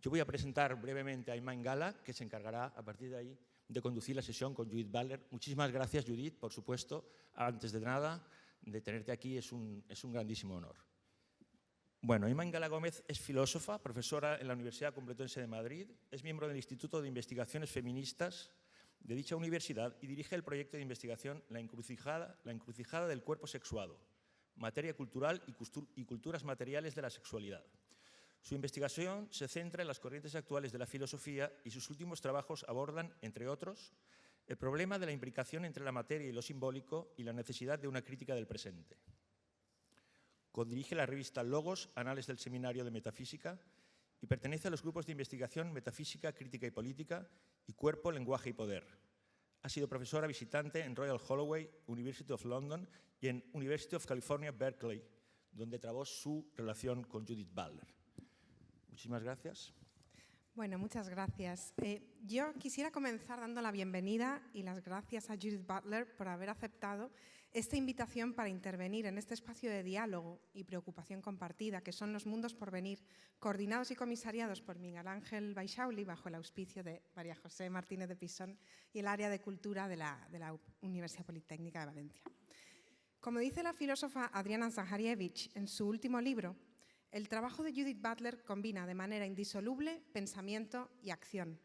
Yo voy a presentar brevemente a Ingala, que se encargará a partir de ahí de conducir la sesión con Judith Butler. Muchísimas gracias, Judith, por supuesto. Antes de nada, de tenerte aquí es un grandísimo honor. Bueno, Ingala Gómez es filósofa, profesora en la Universidad Complutense de Madrid, es miembro del Instituto de Investigaciones Feministas de dicha universidad y dirige el proyecto de investigación La encrucijada del cuerpo sexuado, materia cultural y culturas materiales de la sexualidad. Su investigación se centra en las corrientes actuales de la filosofía y sus últimos trabajos abordan, entre otros, el problema de la imbricación entre la materia y lo simbólico y la necesidad de una crítica del presente. Codirige la revista Logos, Anales del Seminario de Metafísica, y pertenece a los grupos de investigación Metafísica, Crítica y Política y Cuerpo, Lenguaje y Poder. Ha sido profesora visitante en Royal Holloway, University of London y en University of California, Berkeley, donde trabó su relación con Judith Butler. Muchísimas gracias. Bueno, muchas gracias. Yo quisiera comenzar dando la bienvenida y las gracias a Judith Butler por haber aceptado esta invitación para intervenir en este espacio de diálogo y preocupación compartida, que son los mundos por venir, coordinados y comisariados por Miguel Ángel Baixauli, bajo el auspicio de María José Martínez de Pisón y el área de cultura de la Universitat Politècnica de Valencia. Como dice la filósofa Adriana Zaharievich en su último libro, el trabajo de Judith Butler combina de manera indisoluble pensamiento y acción.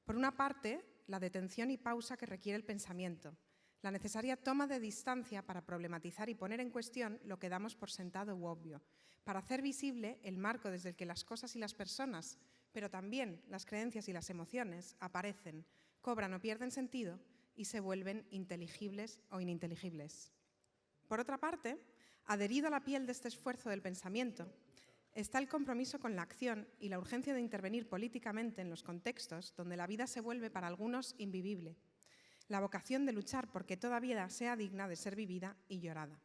Por una parte, la detención y pausa que requiere el pensamiento, la necesaria toma de distancia para problematizar y poner en cuestión lo que damos por sentado u obvio, para hacer visible el marco desde el que las cosas y las personas, pero también las creencias y las emociones, aparecen, cobran o pierden sentido y se vuelven inteligibles o ininteligibles. Por otra parte, adherido a la piel de este esfuerzo del pensamiento, está el compromiso con la acción y la urgencia de intervenir políticamente en los contextos donde la vida se vuelve para algunos invivible. La vocación de luchar porque toda vida sea digna de ser vivida y llorada.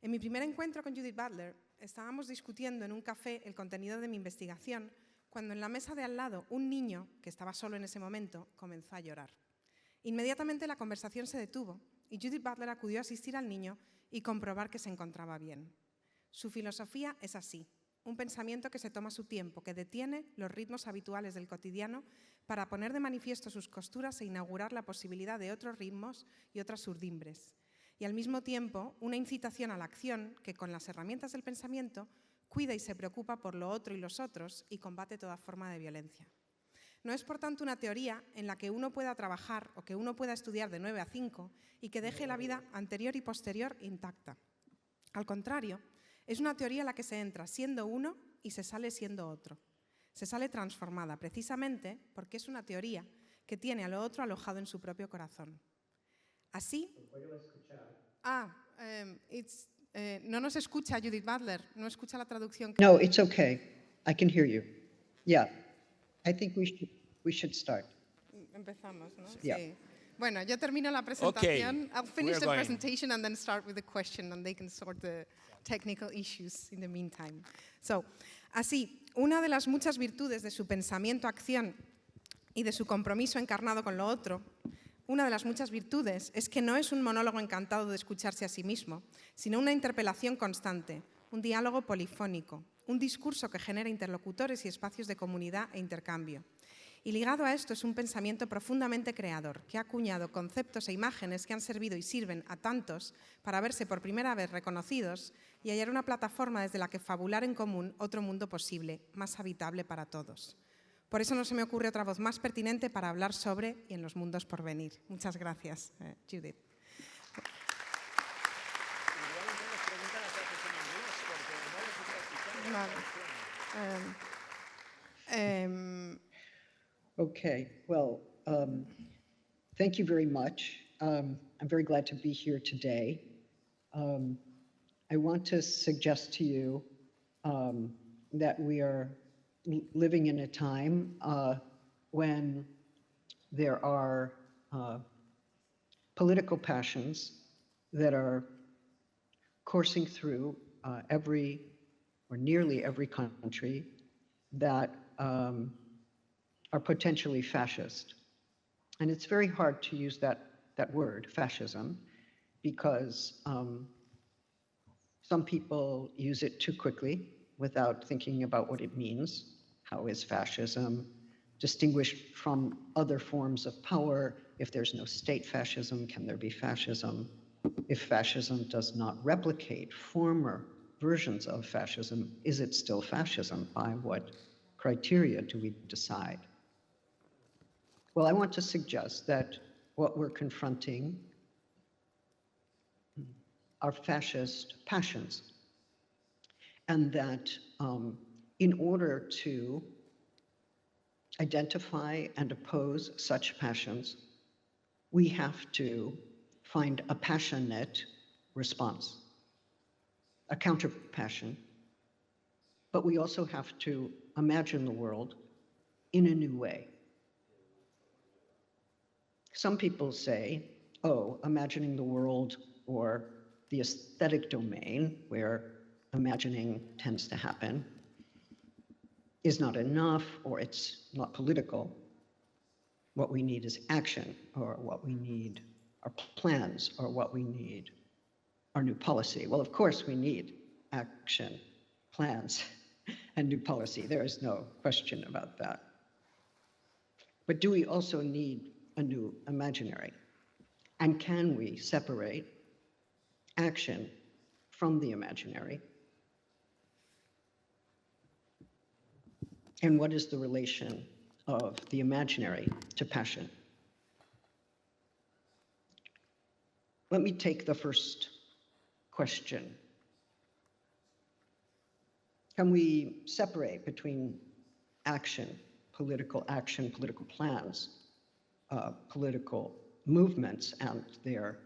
En mi primer encuentro con Judith Butler, estábamos discutiendo en un café el contenido de mi investigación cuando en la mesa de al lado un niño, que estaba solo en ese momento, comenzó a llorar. Inmediatamente la conversación se detuvo y Judith Butler acudió a asistir al niño y comprobar que se encontraba bien. Su filosofía es así. Un pensamiento que se toma su tiempo, que detiene los ritmos habituales del cotidiano para poner de manifiesto sus costuras e inaugurar la posibilidad de otros ritmos y otras urdimbres. Y al mismo tiempo, una incitación a la acción que, con las herramientas del pensamiento, cuida y se preocupa por lo otro y los otros y combate toda forma de violencia. No es, por tanto, una teoría en la que uno pueda trabajar o que uno pueda estudiar de 9 a 5 y que deje la vida anterior y posterior intacta. Al contrario, es una teoría en la que se entra siendo uno y se sale siendo otro. Se sale transformada, precisamente porque es una teoría que tiene a lo otro alojado en su propio corazón. Así... no nos escucha Judith Butler, no escucha la traducción. No, it's okay. I can hear you. Yeah, I think we should start. Empezamos, ¿no? Yeah. Sí. Bueno, yo termino la presentación. Okay. I'll finish the presentation and then start with the question and they can sort the technical issues in the meantime. So, así, una de las muchas virtudes de su pensamiento-acción y de su compromiso encarnado con lo otro, una de las muchas virtudes es que no es un monólogo encantado de escucharse a sí mismo, sino una interpelación constante, un diálogo polifónico, un discurso que genera interlocutores y espacios de comunidad e intercambio. Y ligado a esto es un pensamiento profundamente creador, que ha acuñado conceptos e imágenes que han servido y sirven a tantos para verse por primera vez reconocidos y hallar una plataforma desde la que fabular en común otro mundo posible, más habitable para todos. Por eso no se me ocurre otra voz más pertinente para hablar sobre y en los mundos por venir. Muchas gracias, Judith. Okay, well, thank you very much. I'm very glad to be here today. I want to suggest to you that we are living in a time when there are political passions that are coursing through every or nearly every country that are potentially fascist. And it's very hard to use that word, fascism, because some people use it too quickly without thinking about what it means. How is fascism distinguished from other forms of power? If there's no state fascism, can there be fascism? If fascism does not replicate former versions of fascism, is it still fascism? By what criteria do we decide? Well, I want to suggest that what we're confronting are fascist passions, and that in order to identify and oppose such passions, we have to find a passionate response, a counter-passion, but we also have to imagine the world in a new way. Some people say, oh, imagining the world or the aesthetic domain, where imagining tends to happen, is not enough, or it's not political. What we need is action, or what we need are plans, or what we need are new policy. Well, of course we need action, plans, and new policy. There is no question about that. But do we also need a new imaginary? And can we separate action from the imaginary? And what is the relation of the imaginary to passion? Let me take the first question. Can we separate between action, political plans, political movements and their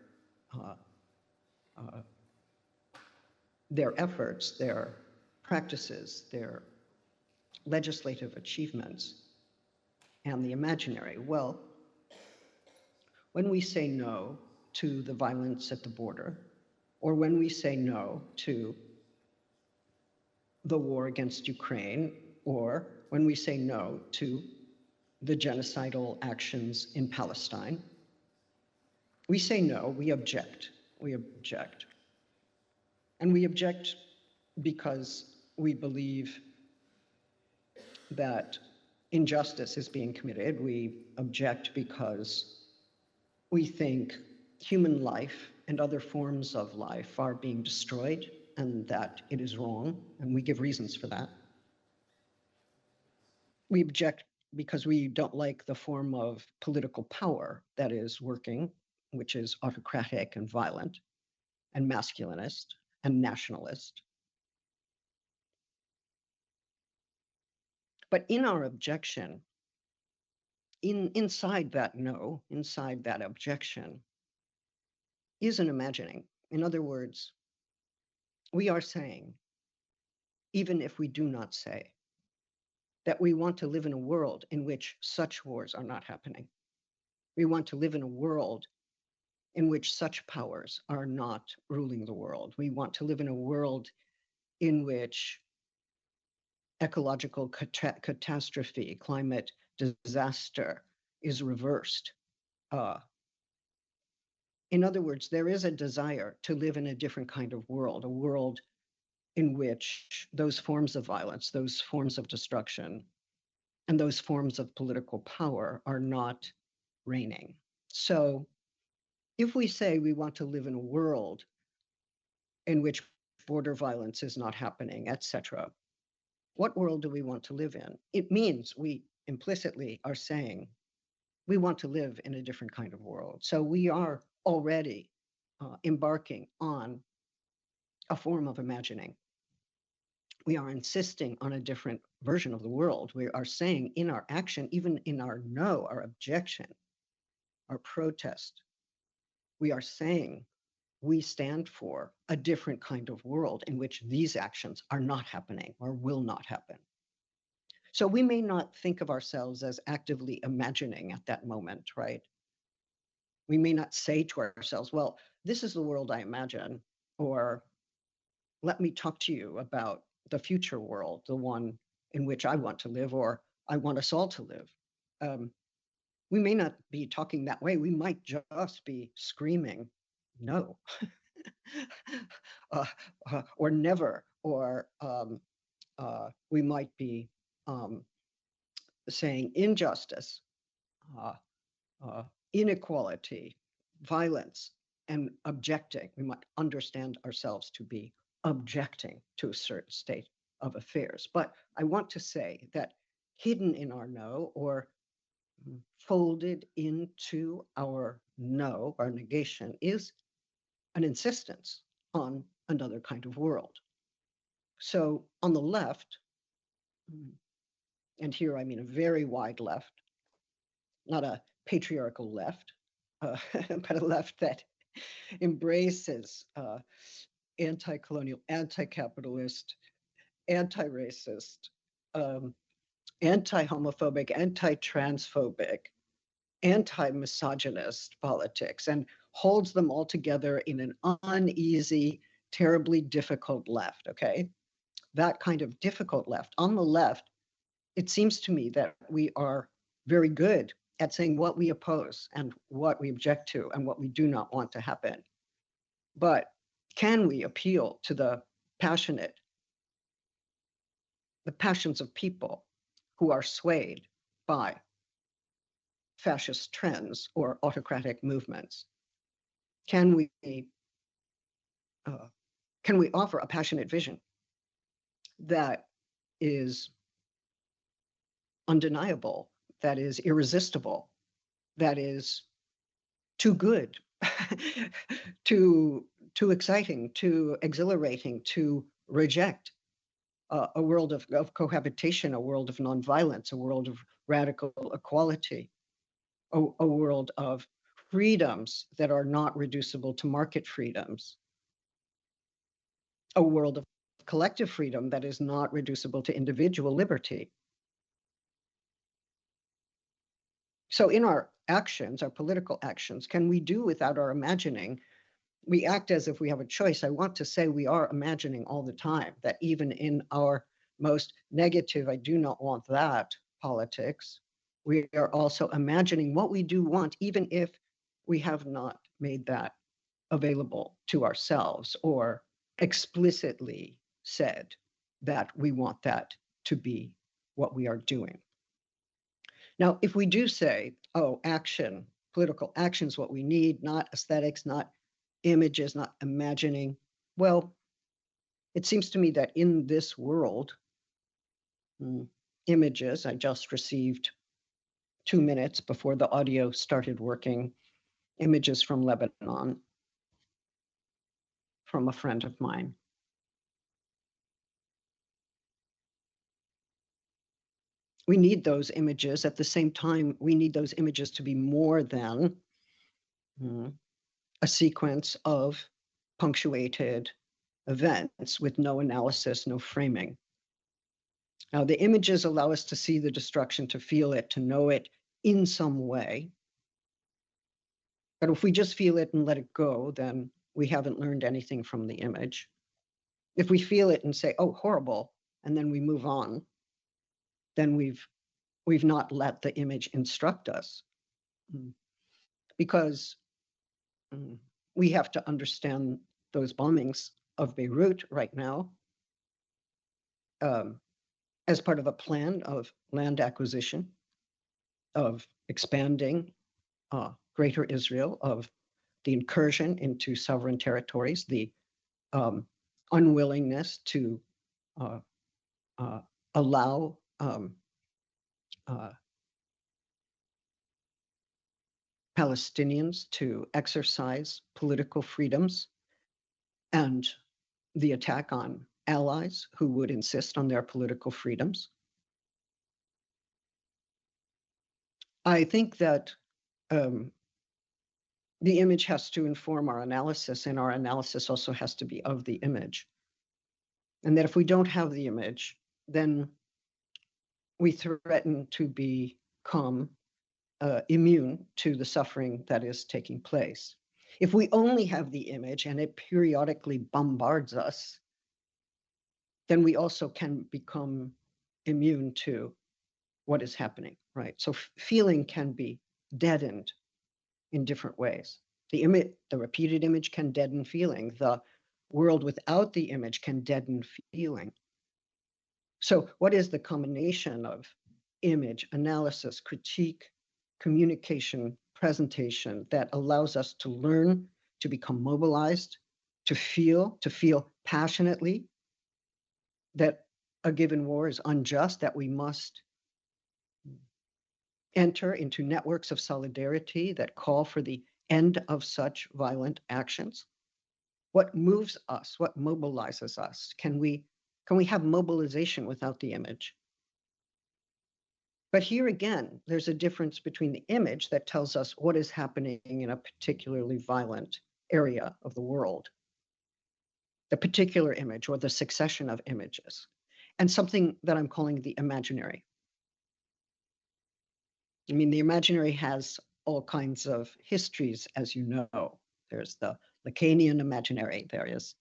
efforts, their practices, their legislative achievements, and the imaginary? Well, when we say no to the violence at the border, or when we say no to the war against Ukraine, or when we say no to the genocidal actions in Palestine, we say no, we object. We object. And we object because we believe that injustice is being committed. We object because we think human life and other forms of life are being destroyed and that it is wrong, and we give reasons for that. We object because we don't like the form of political power that is working, which is autocratic and violent and masculinist and nationalist. But in our objection, inside that no, inside that objection, is an imagining. In other words, we are saying, even if we do not say, that we want to live in a world in which such wars are not happening. We want to live in a world in which such powers are not ruling the world. We want to live in a world in which ecological catastrophe, climate disaster is reversed. In other words, there is a desire to live in a different kind of world, a world in which those forms of violence, those forms of destruction, and those forms of political power are not reigning. So if we say we want to live in a world in which border violence is not happening, etc., what world do we want to live in? It means we implicitly are saying we want to live in a different kind of world. So we are already embarking on a form of imagining. We are insisting on a different version of the world. We are saying in our action, even in our no, our objection, our protest, we are saying we stand for a different kind of world in which these actions are not happening or will not happen. So we may not think of ourselves as actively imagining at that moment, right? We may not say to ourselves, well, this is the world I imagine, or let me talk to you about the future world, the one in which I want to live, or I want us all to live. We may not be talking that way. We might just be screaming, no, or never, or we might be saying injustice, inequality, violence, and objecting. We might understand ourselves to be objecting to a certain state of affairs. But I want to say that hidden in our no, or folded into our no, our negation, is an insistence on another kind of world. So on the left, and here I mean a very wide left, not a patriarchal left, but a left that embraces anti-colonial, anti-capitalist, anti-racist, anti-homophobic, anti-transphobic, anti-misogynist politics, and holds them all together in an uneasy, terribly difficult left, okay? That kind of difficult left. On the left, it seems to me that we are very good at saying what we oppose and what we object to and what we do not want to happen. But can we appeal to the passions of people who are swayed by fascist trends or autocratic movements? Can we offer a passionate vision that is undeniable, that is irresistible, that is too good, too exciting, too exhilarating to reject a world of cohabitation, a world of nonviolence, a world of radical equality, a world of freedoms that are not reducible to market freedoms, a world of collective freedom that is not reducible to individual liberty. So in our actions, our political actions, can we do without our imagining? We act as if we have a choice. I want to say we are imagining all the time, that even in our most negative, I do not want that politics, we are also imagining what we do want, even if we have not made that available to ourselves or explicitly said that we want that to be what we are doing. Now, if we do say, oh, action, political action is what we need, not aesthetics, not images, not imagining, well, it seems to me that in this world, images, I just received 2 minutes before the audio started working, images from Lebanon, from a friend of mine. We need those images. At the same time, we need those images to be more than a sequence of punctuated events with no analysis, no framing. Now, the images allow us to see the destruction, to feel it, to know it in some way. But if we just feel it and let it go, then we haven't learned anything from the image. If we feel it and say, oh, horrible, and then we move on, then we've not let the image instruct us. Because we have to understand those bombings of Beirut right now as part of a plan of land acquisition, of expanding Greater Israel, of the incursion into sovereign territories, the unwillingness to allow Palestinians to exercise political freedoms, and the attack on allies who would insist on their political freedoms. I think that the image has to inform our analysis, and our analysis also has to be of the image. And that if we don't have the image, then we threaten to become immune to the suffering that is taking place. If we only have the image and it periodically bombards us, then we also can become immune to what is happening, right? So feeling can be deadened in different ways. The repeated image can deaden feeling. The world without the image can deaden feeling. So what is the combination of image, analysis, critique, communication, presentation that allows us to learn, to become mobilized, to feel passionately that a given war is unjust, that we must enter into networks of solidarity that call for the end of such violent actions? What moves us? What mobilizes us? Can we have mobilization without the image? But here again, there's a difference between the image that tells us what is happening in a particularly violent area of the world, the particular image or the succession of images, and something that I'm calling the imaginary. I mean, the imaginary has all kinds of histories, as you know. There's the Lacanian imaginary. There is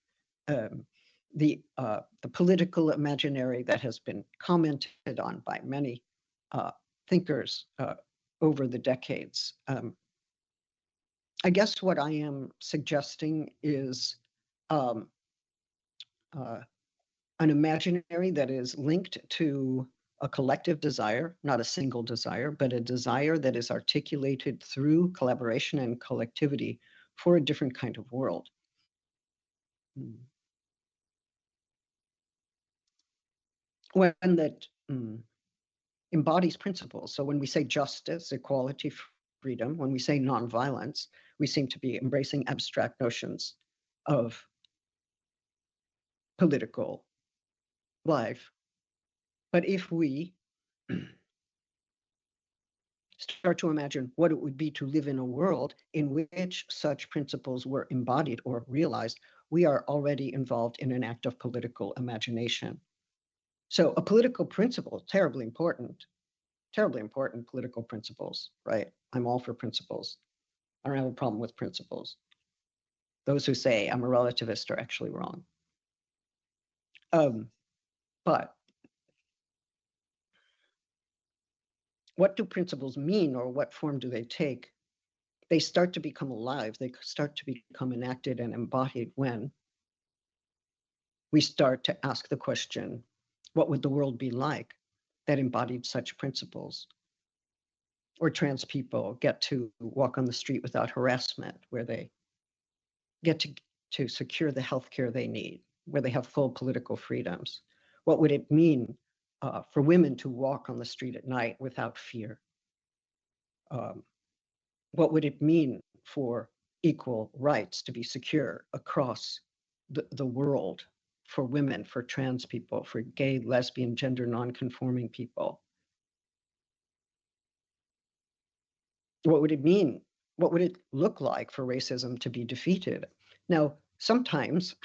the political imaginary that has been commented on by many thinkers over the decades. I guess what I am suggesting is an imaginary that is linked to a collective desire, not a single desire, but a desire that is articulated through collaboration and collectivity for a different kind of world. One that embodies principles. So when we say justice, equality, freedom, when we say nonviolence, we seem to be embracing abstract notions of political life. But if we start to imagine what it would be to live in a world in which such principles were embodied or realized, we are already involved in an act of political imagination. So a political principle, terribly important political principles, right? I'm all for principles. I don't have a problem with principles. Those who say I'm a relativist are actually wrong. But what do principles mean, or what form do they take? They start to become alive. They start to become enacted and embodied when we start to ask the question, what would the world be like that embodied such principles? Or trans people get to walk on the street without harassment, where they get to secure the healthcare they need, where they have full political freedoms. What would it mean for women to walk on the street at night without fear? What would it mean for equal rights to be secure across the world for women, for trans people, for gay, lesbian, gender non-conforming people? What would it mean? What would it look like for racism to be defeated? Now, sometimes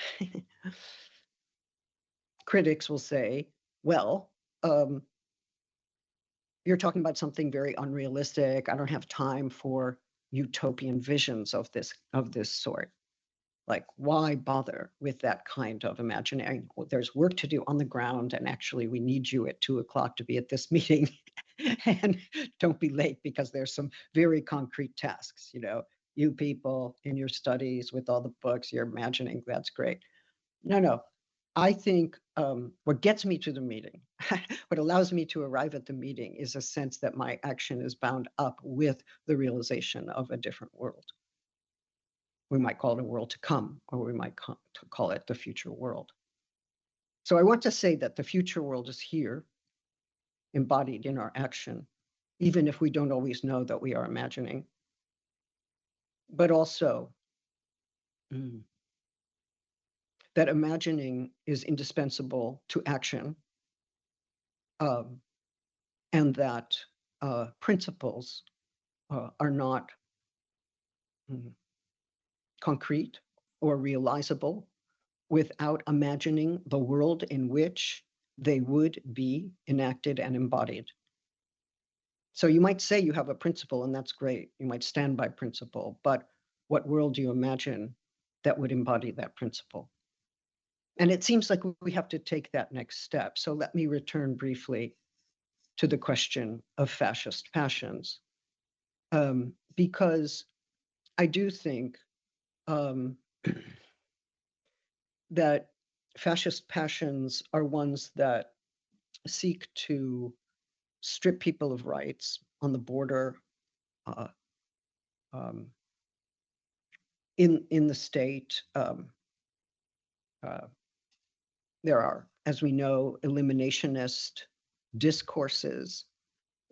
critics will say, well, you're talking about something very unrealistic. I don't have time for utopian visions of this sort. Like, why bother with that kind of imaginary? Well, there's work to do on the ground, and actually we need you at 2:00 to be at this meeting. And don't be late because there's some very concrete tasks. You know, you people in your studies with all the books, you're imagining, that's great. No. I think what gets me to the meeting, what allows me to arrive at the meeting, is a sense that my action is bound up with the realization of a different world. We might call it a world to come, or we might call it the future world. So I want to say that the future world is here, embodied in our action, even if we don't always know that we are imagining. But also that imagining is indispensable to action, and that principles are not concrete or realizable without imagining the world in which they would be enacted and embodied. So you might say you have a principle, and that's great. You might stand by principle, but what world do you imagine that would embody that principle? And it seems like we have to take that next step. So let me return briefly to the question of fascist passions, because I do think that fascist passions are ones that seek to strip people of rights on the border, in the state. There are, as we know, eliminationist discourses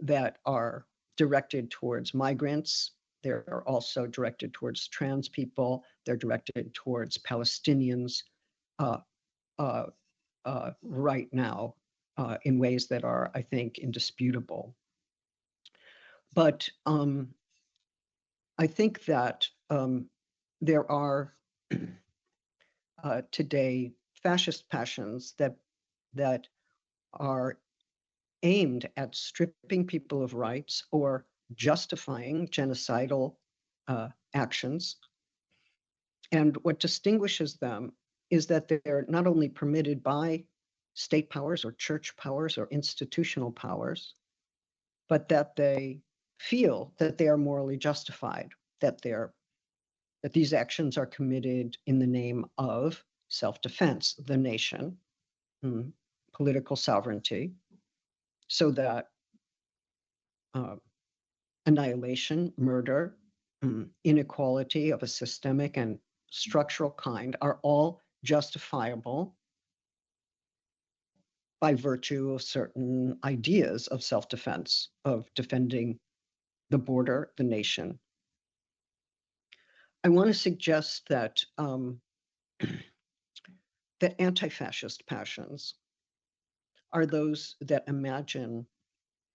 that are directed towards migrants. They're also directed towards trans people. They're directed towards Palestinians right now in ways that are, I think, indisputable. But I think that there are today fascist passions that are aimed at stripping people of rights or justifying genocidal actions. And what distinguishes them is that they're not only permitted by state powers or church powers or institutional powers, but that they feel that they are morally justified, that these actions are committed in the name of self-defense, the nation, political sovereignty, so that annihilation, murder, inequality of a systemic and structural kind are all justifiable by virtue of certain ideas of self-defense, of defending the border, the nation. I want to suggest that that anti-fascist passions are those that imagine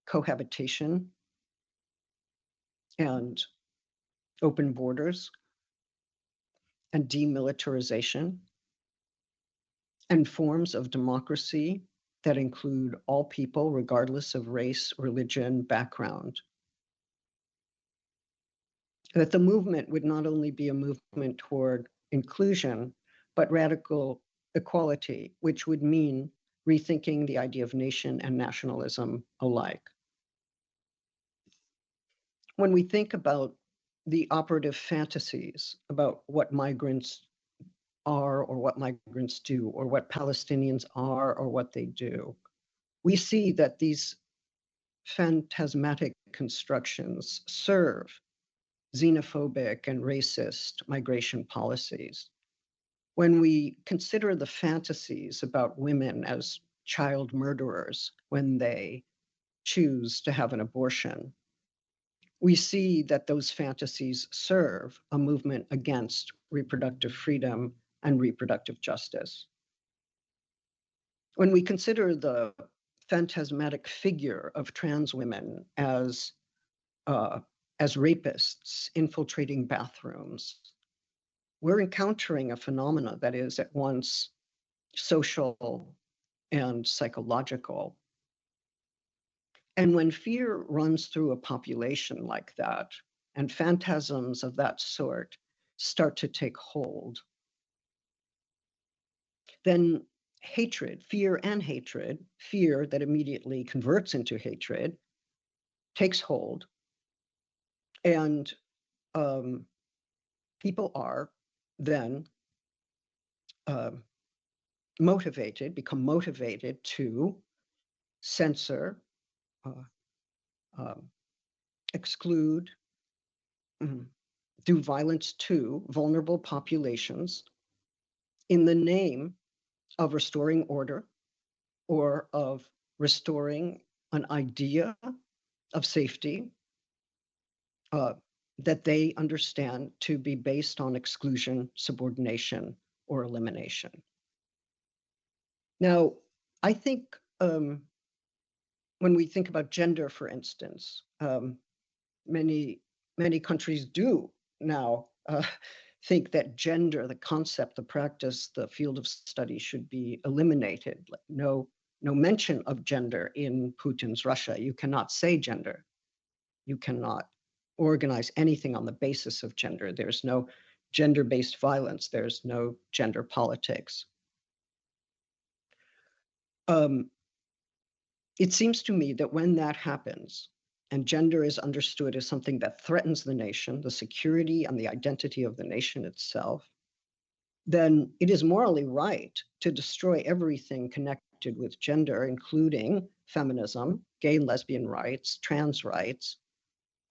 cohabitation and open borders and demilitarization and forms of democracy that include all people, regardless of race, religion, background. That the movement would not only be a movement toward inclusion, but radical equality, which would mean rethinking the idea of nation and nationalism alike. When we think about the operative fantasies about what migrants are or what migrants do, or what Palestinians are or what they do, we see that these phantasmatic constructions serve xenophobic and racist migration policies. When we consider the fantasies about women as child murderers when they choose to have an abortion, we see that those fantasies serve a movement against reproductive freedom and reproductive justice. When we consider the phantasmatic figure of trans women as rapists infiltrating bathrooms, we're encountering a phenomena that is at once social and psychological. And when fear runs through a population like that, and phantasms of that sort start to take hold, then hatred, fear and hatred, fear that immediately converts into hatred, takes hold. And people are then become motivated to censor, exclude, do violence to vulnerable populations in the name of restoring order or of restoring an idea of safety that they understand to be based on exclusion, subordination, or elimination. Now, I think when we think about gender, for instance, many countries do now think that gender, the concept, the practice, the field of study should be eliminated. Like no mention of gender in Putin's Russia. You cannot say gender. You cannot organize anything on the basis of gender. There's no gender-based violence. There's no gender politics. It seems to me that when that happens, and gender is understood as something that threatens the nation, the security and the identity of the nation itself, then it is morally right to destroy everything connected with gender, including feminism, gay and lesbian rights, trans rights,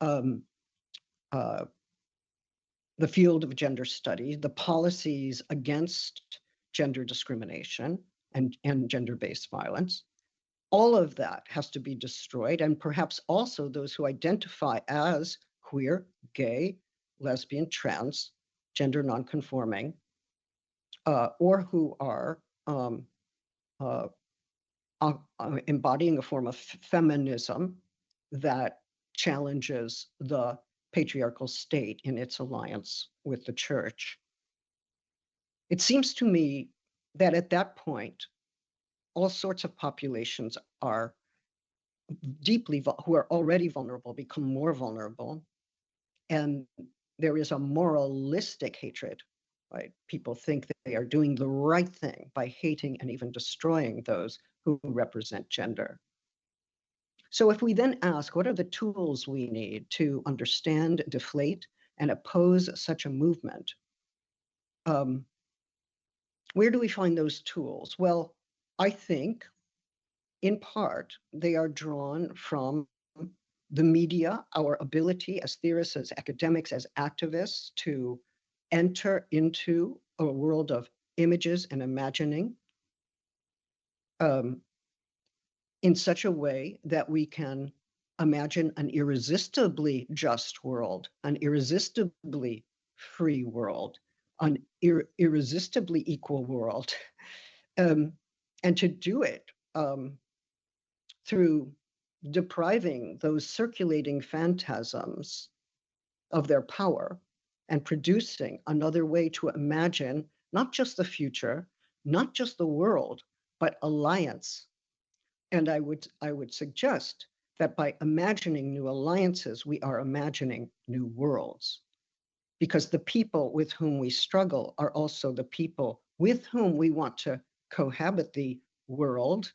the field of gender studies, the policies against gender discrimination and gender-based violence. All of that has to be destroyed, and perhaps also those who identify as queer, gay, lesbian, trans, gender nonconforming, or who are embodying a form of feminism that challenges the patriarchal state in its alliance with the church. It seems to me that at that point, all sorts of populations are who are already vulnerable, become more vulnerable. And there is a moralistic hatred, right? People think that they are doing the right thing by hating and even destroying those who represent gender. So if we then ask, what are the tools we need to understand, deflate, and oppose such a movement? Where do we find those tools? Well, I think, in part, they are drawn from the media, our ability as theorists, as academics, as activists to enter into a world of images and imagining in such a way that we can imagine an irresistibly just world, an irresistibly free world, an irresistibly equal world, and to do it through depriving those circulating phantasms of their power and producing another way to imagine not just the future, not just the world, but alliance. And I would suggest that by imagining new alliances, we are imagining new worlds, because the people with whom we struggle are also the people with whom we want to cohabit the world.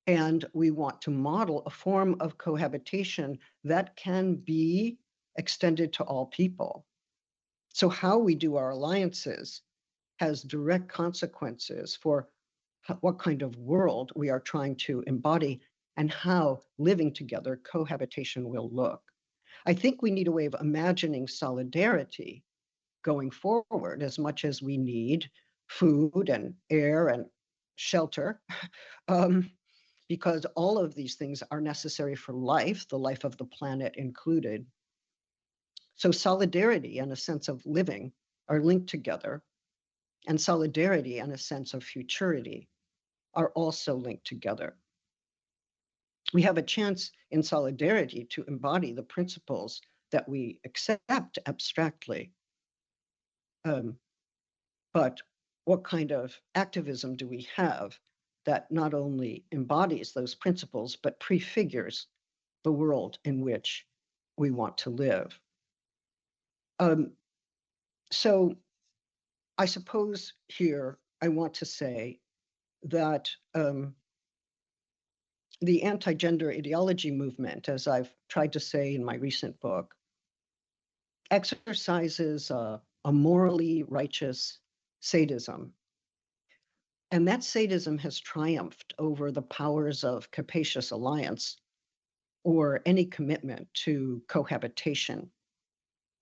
And we want to model a form of cohabitation that can be extended to all people. So how we do our alliances has direct consequences for what kind of world we are trying to embody and how living together, cohabitation will look. I think we need a way of imagining solidarity going forward as much as we need food and air and shelter. Because all of these things are necessary for life, the life of the planet included. So solidarity and a sense of living are linked together, and solidarity and a sense of futurity are also linked together. We have a chance in solidarity to embody the principles that we accept abstractly. But what kind of activism do we have that not only embodies those principles, but prefigures the world in which we want to live? So I suppose here I want to say that the anti-gender ideology movement, as I've tried to say in my recent book, exercises a morally righteous sadism. And that sadism has triumphed over the powers of capacious alliance or any commitment to cohabitation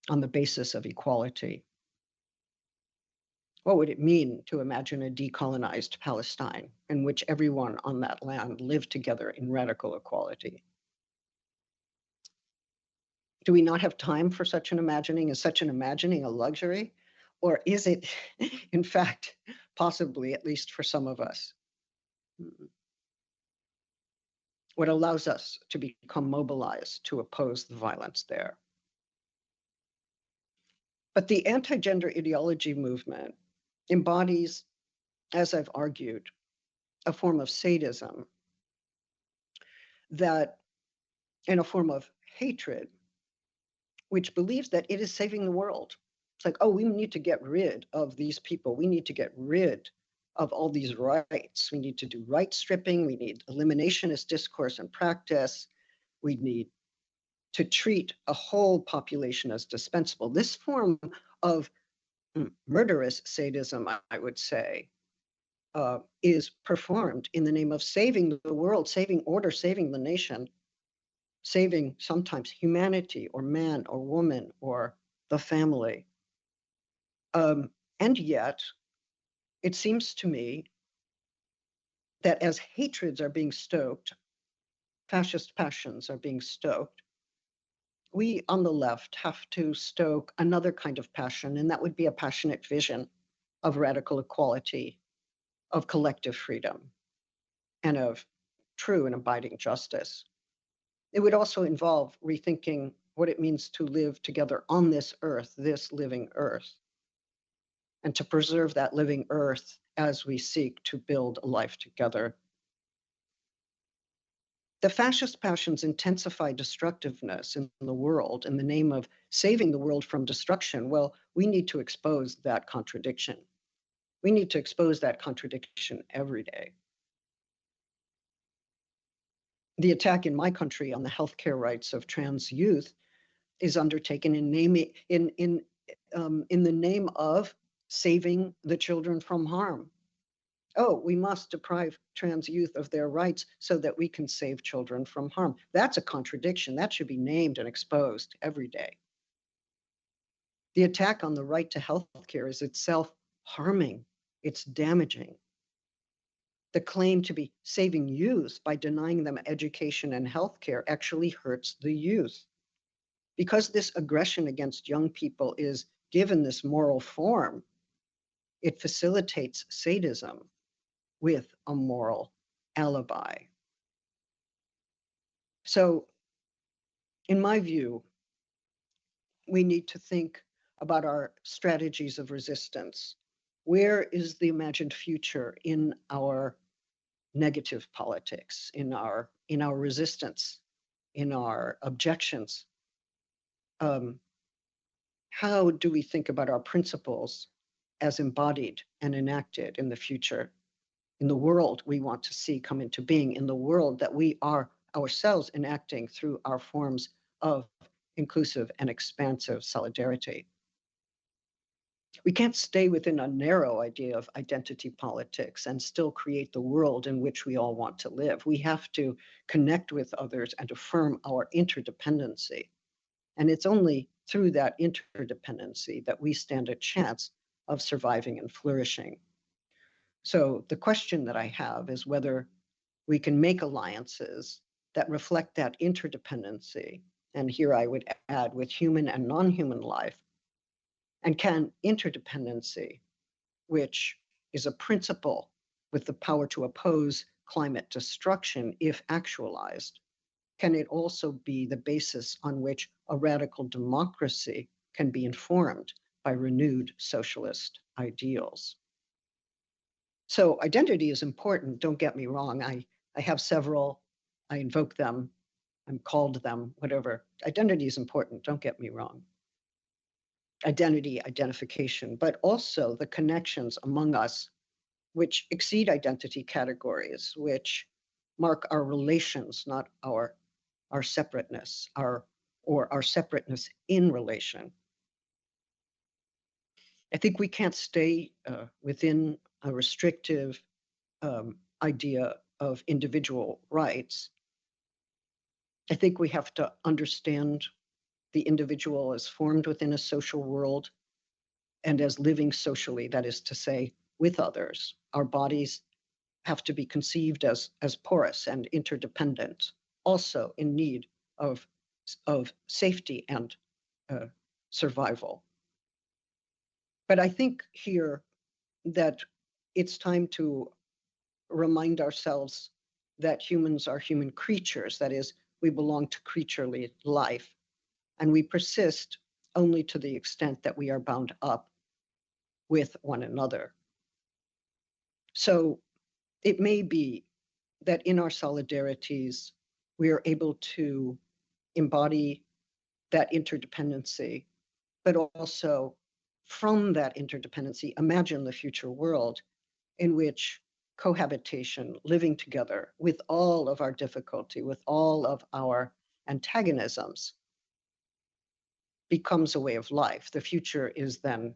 on the basis of equality. What would it mean to imagine a decolonized Palestine in which everyone on that land lived together in radical equality? Do we not have time for such an imagining? Is such an imagining a luxury? Or is it, in fact, possibly, at least for some of us, what allows us to become mobilized to oppose the violence there? But the anti-gender ideology movement embodies, as I've argued, a form of sadism that, in a form of hatred, which believes that it is saving the world. It's like, oh, we need to get rid of these people. We need to get rid of all these rights. We need to do right stripping. We need eliminationist discourse and practice. We need to treat a whole population as dispensable. This form of murderous sadism, I would say, is performed in the name of saving the world, saving order, saving the nation, saving sometimes humanity or man or woman or the family. And yet, it seems to me that as hatreds are being stoked, fascist passions are being stoked, we on the left have to stoke another kind of passion, and that would be a passionate vision of radical equality, of collective freedom, and of true and abiding justice. It would also involve rethinking what it means to live together on this earth, this living earth, and to preserve that living earth as we seek to build a life together. The fascist passions intensify destructiveness in the world in the name of saving the world from destruction. Well, we need to expose that contradiction. We need to expose that contradiction every day. The attack in my country on the healthcare rights of trans youth is undertaken in the name of saving the children from harm. Oh, we must deprive trans youth of their rights so that we can save children from harm. That's a contradiction. That should be named and exposed every day. The attack on the right to healthcare is itself harming. It's damaging. The claim to be saving youth by denying them education and healthcare actually hurts the youth. Because this aggression against young people is given this moral form, it facilitates sadism with a moral alibi. So, in my view, we need to think about our strategies of resistance. Where is the imagined future in our negative politics, in our resistance, in our objections? How do we think about our principles as embodied and enacted in the future, in the world we want to see come into being, in the world that we are ourselves enacting through our forms of inclusive and expansive solidarity? We can't stay within a narrow idea of identity politics and still create the world in which we all want to live. We have to connect with others and affirm our interdependency. And it's only through that interdependency that we stand a chance of surviving and flourishing. So the question that I have is whether we can make alliances that reflect that interdependency. And here I would add with human and non-human life. And can interdependency, which is a principle with the power to oppose climate destruction if actualized, can it also be the basis on which a radical democracy can be informed by renewed socialist ideals? So identity is important, don't get me wrong. I have several, I invoke them, I'm called them, whatever. Identity is important, don't get me wrong. Identity, identification, but also the connections among us which exceed identity categories, which mark our relations, not our separateness, our separateness in relation. I think we can't stay within a restrictive idea of individual rights. I think we have to understand the individual as formed within a social world and as living socially, that is to say, with others. Our bodies have to be conceived as porous and interdependent, also in need of safety and survival. But I think here that it's time to remind ourselves that humans are human creatures, that is, we belong to creaturely life, and we persist only to the extent that we are bound up with one another. So it may be that in our solidarities, we are able to embody that interdependency, but also from that interdependency, imagine the future world in which cohabitation, living together with all of our difficulty, with all of our antagonisms, becomes a way of life. The future is then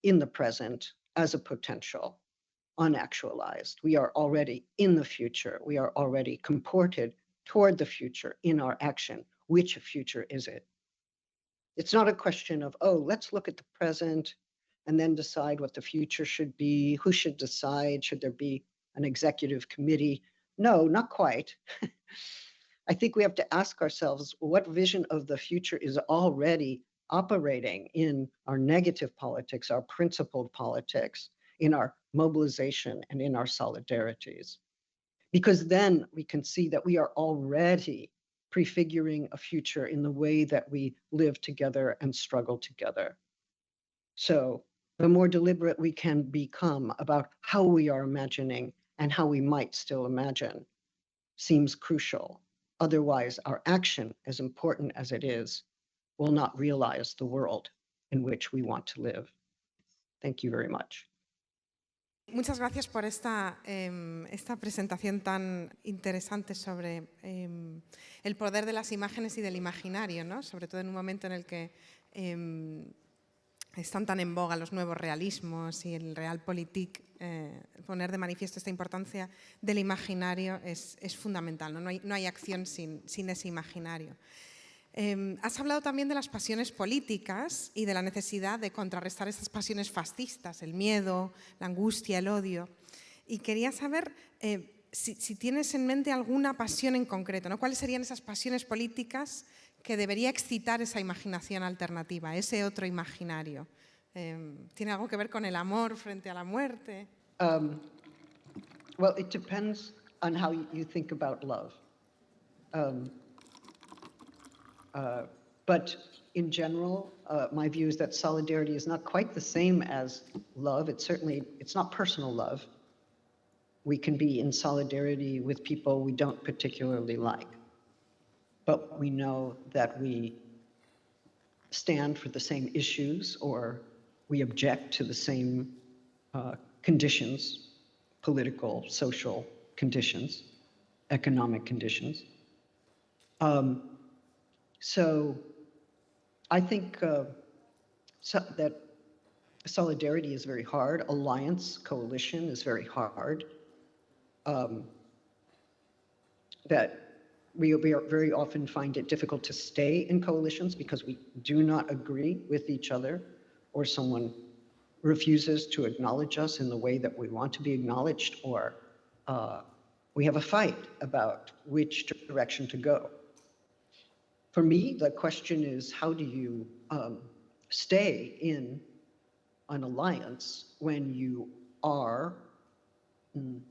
in the present as a potential unactualized. We are already in the future. We are already comported toward the future in our action. Which future is it? It's not a question of, oh, let's look at the present and then decide what the future should be. Who should decide? Should there be an executive committee? No, not quite. I think we have to ask ourselves what vision of the future is already operating in our negative politics, our principled politics, in our mobilization and in our solidarities. Because then we can see that we are already prefiguring a future in the way that we live together and struggle together. So the more deliberate we can become about how we are imagining and how we might still imagine seems crucial. Otherwise, our action, as important as it is, will not realize the world in which we want to live. Thank you very much. Muchas gracias por esta presentación tan interesante sobre el poder de las imágenes y del imaginario, ¿no? Sobre todo en un momento en el que están tan en boga los nuevos realismos y el realpolitik. Poner de manifiesto esta importancia del imaginario es fundamental, ¿no? No hay acción sin ese imaginario. Has hablado también de las pasiones políticas y de la necesidad de contrarrestar estas pasiones fascistas, el miedo, la angustia, el odio. Y quería saber si tienes en mente alguna pasión en concreto, ¿no? ¿Cuáles serían esas pasiones políticas que debería excitar esa imaginación alternativa, ese otro imaginario? ¿Tiene algo que ver con el amor frente a la muerte? Well, it depends on how you think about love. But in general, my view is that solidarity is not quite the same as love. It's not personal love. We can be in solidarity with people we don't particularly like, but we know that we stand for the same issues or we object to the same conditions, political, social conditions, economic conditions. So I think that solidarity is very hard. Alliance, coalition is very hard. That we very often find it difficult to stay in coalitions because we do not agree with each other, or someone refuses to acknowledge us in the way that we want to be acknowledged, or we have a fight about which direction to go. For me, the question is, how do you stay in an alliance when you are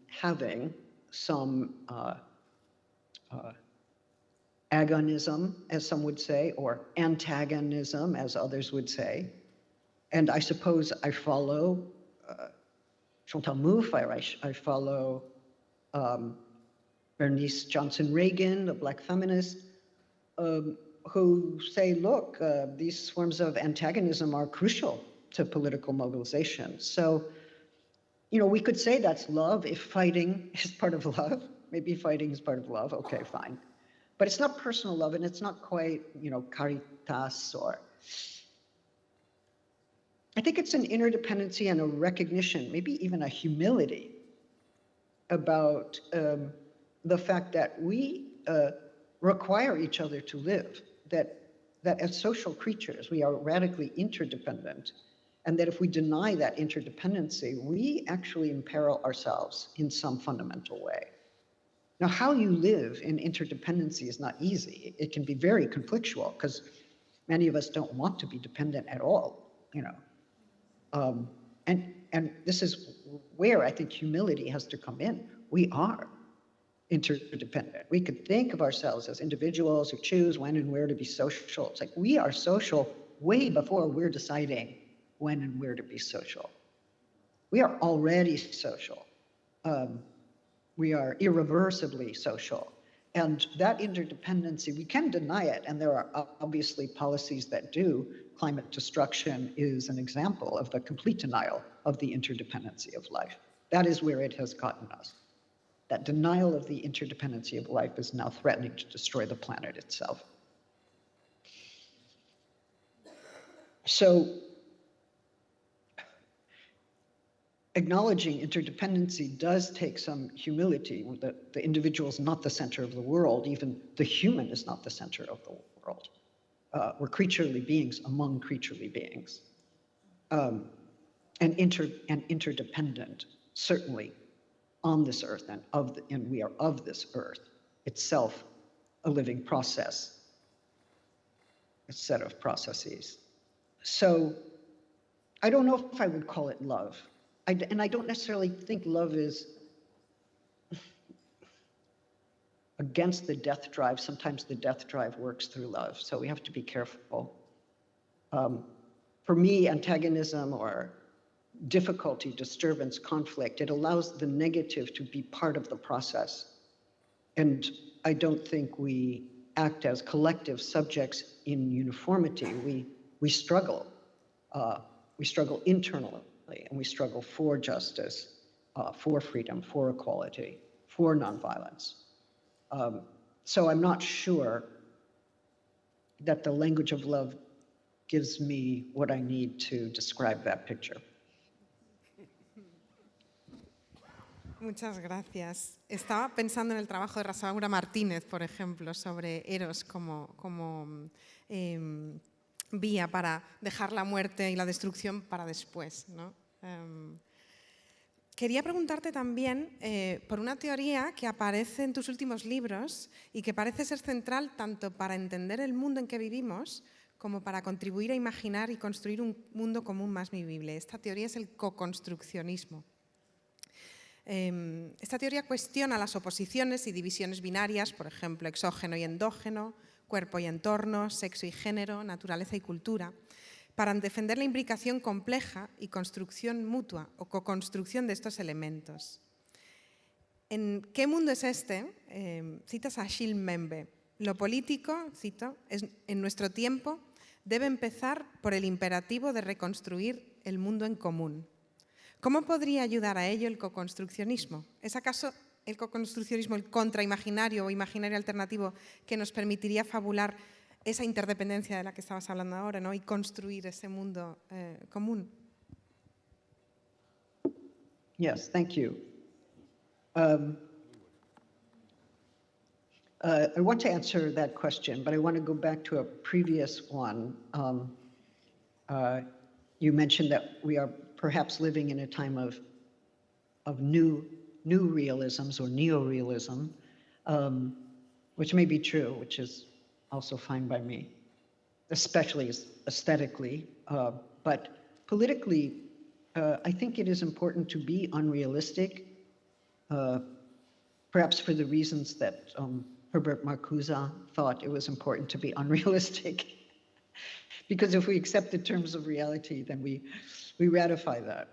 having some agonism, as some would say, or antagonism, as others would say? And I suppose I follow Chantal Mouffe, I follow Bernice Johnson Reagan, the Black feminist, who say, look, these forms of antagonism are crucial to political mobilization. So, you know, we could say that's love if fighting is part of love. Maybe fighting is part of love. Okay, fine. But it's not personal love, and it's not quite, you know, caritas, or... I think it's an interdependency and a recognition, maybe even a humility about the fact that we require each other to live, that as social creatures, we are radically interdependent, and that if we deny that interdependency, we actually imperil ourselves in some fundamental way. Now, how you live in interdependency is not easy. It can be very conflictual, because many of us don't want to be dependent at all, you know. And this is where I think humility has to come in. We are interdependent. We could think of ourselves as individuals who choose when and where to be social. It's like we are social way before we're deciding when and where to be social. We are already social. We are irreversibly social. And that interdependency, we can deny it, and there are obviously policies that do. Climate destruction is an example of the complete denial of the interdependency of life. That is where it has gotten us. That denial of the interdependency of life is now threatening to destroy the planet itself. So acknowledging interdependency does take some humility. The individual is not the center of the world. Even the human is not the center of the world. We're creaturely beings among creaturely beings. And interdependent, certainly, on this earth, and we are of this earth, itself a living process, a set of processes. So I don't know if I would call it love. And I don't necessarily think love is against the death drive. Sometimes the death drive works through love, so we have to be careful. For me, antagonism or difficulty, disturbance, conflict, it allows the negative to be part of the process. And I don't think we act as collective subjects in uniformity. We struggle. We struggle internally, and we struggle for justice, for freedom, for equality, for nonviolence. So I'm not sure that the language of love gives me what I need to describe that picture. Muchas gracias. Estaba pensando en el trabajo de Rosaura Martínez, por ejemplo, sobre Eros como vía para dejar la muerte y la destrucción para después, ¿no? Quería preguntarte también por una teoría que aparece en tus últimos libros y que parece ser central tanto para entender el mundo en que vivimos como para contribuir a imaginar y construir un mundo común más vivible. Esta teoría es el coconstruccionismo. Esta teoría cuestiona las oposiciones y divisiones binarias, por ejemplo, exógeno y endógeno, cuerpo y entorno, sexo y género, naturaleza y cultura, para defender la imbricación compleja y construcción mutua o coconstrucción de estos elementos. ¿En qué mundo es este? Citas a Achille Mbembe. Lo político, cito, en nuestro tiempo debe empezar por el imperativo de reconstruir el mundo en común. ¿Cómo podría ayudar a ello el coconstruccionismo? ¿Es acaso el coconstruccionismo el contraimaginario o imaginario alternativo que nos permitiría fabular esa interdependencia de la que estabas hablando ahora, ¿no? Y construir ese mundo común? Yes, thank you. I want to answer that question, but I want to go back to a previous one. You mentioned that we are perhaps living in a time of new realisms or neorealism, which may be true, which is also fine by me, especially aesthetically. But politically, I think it is important to be unrealistic, perhaps for the reasons that Herbert Marcuse thought it was important to be unrealistic. Because if we accept the terms of reality, then we ratify that.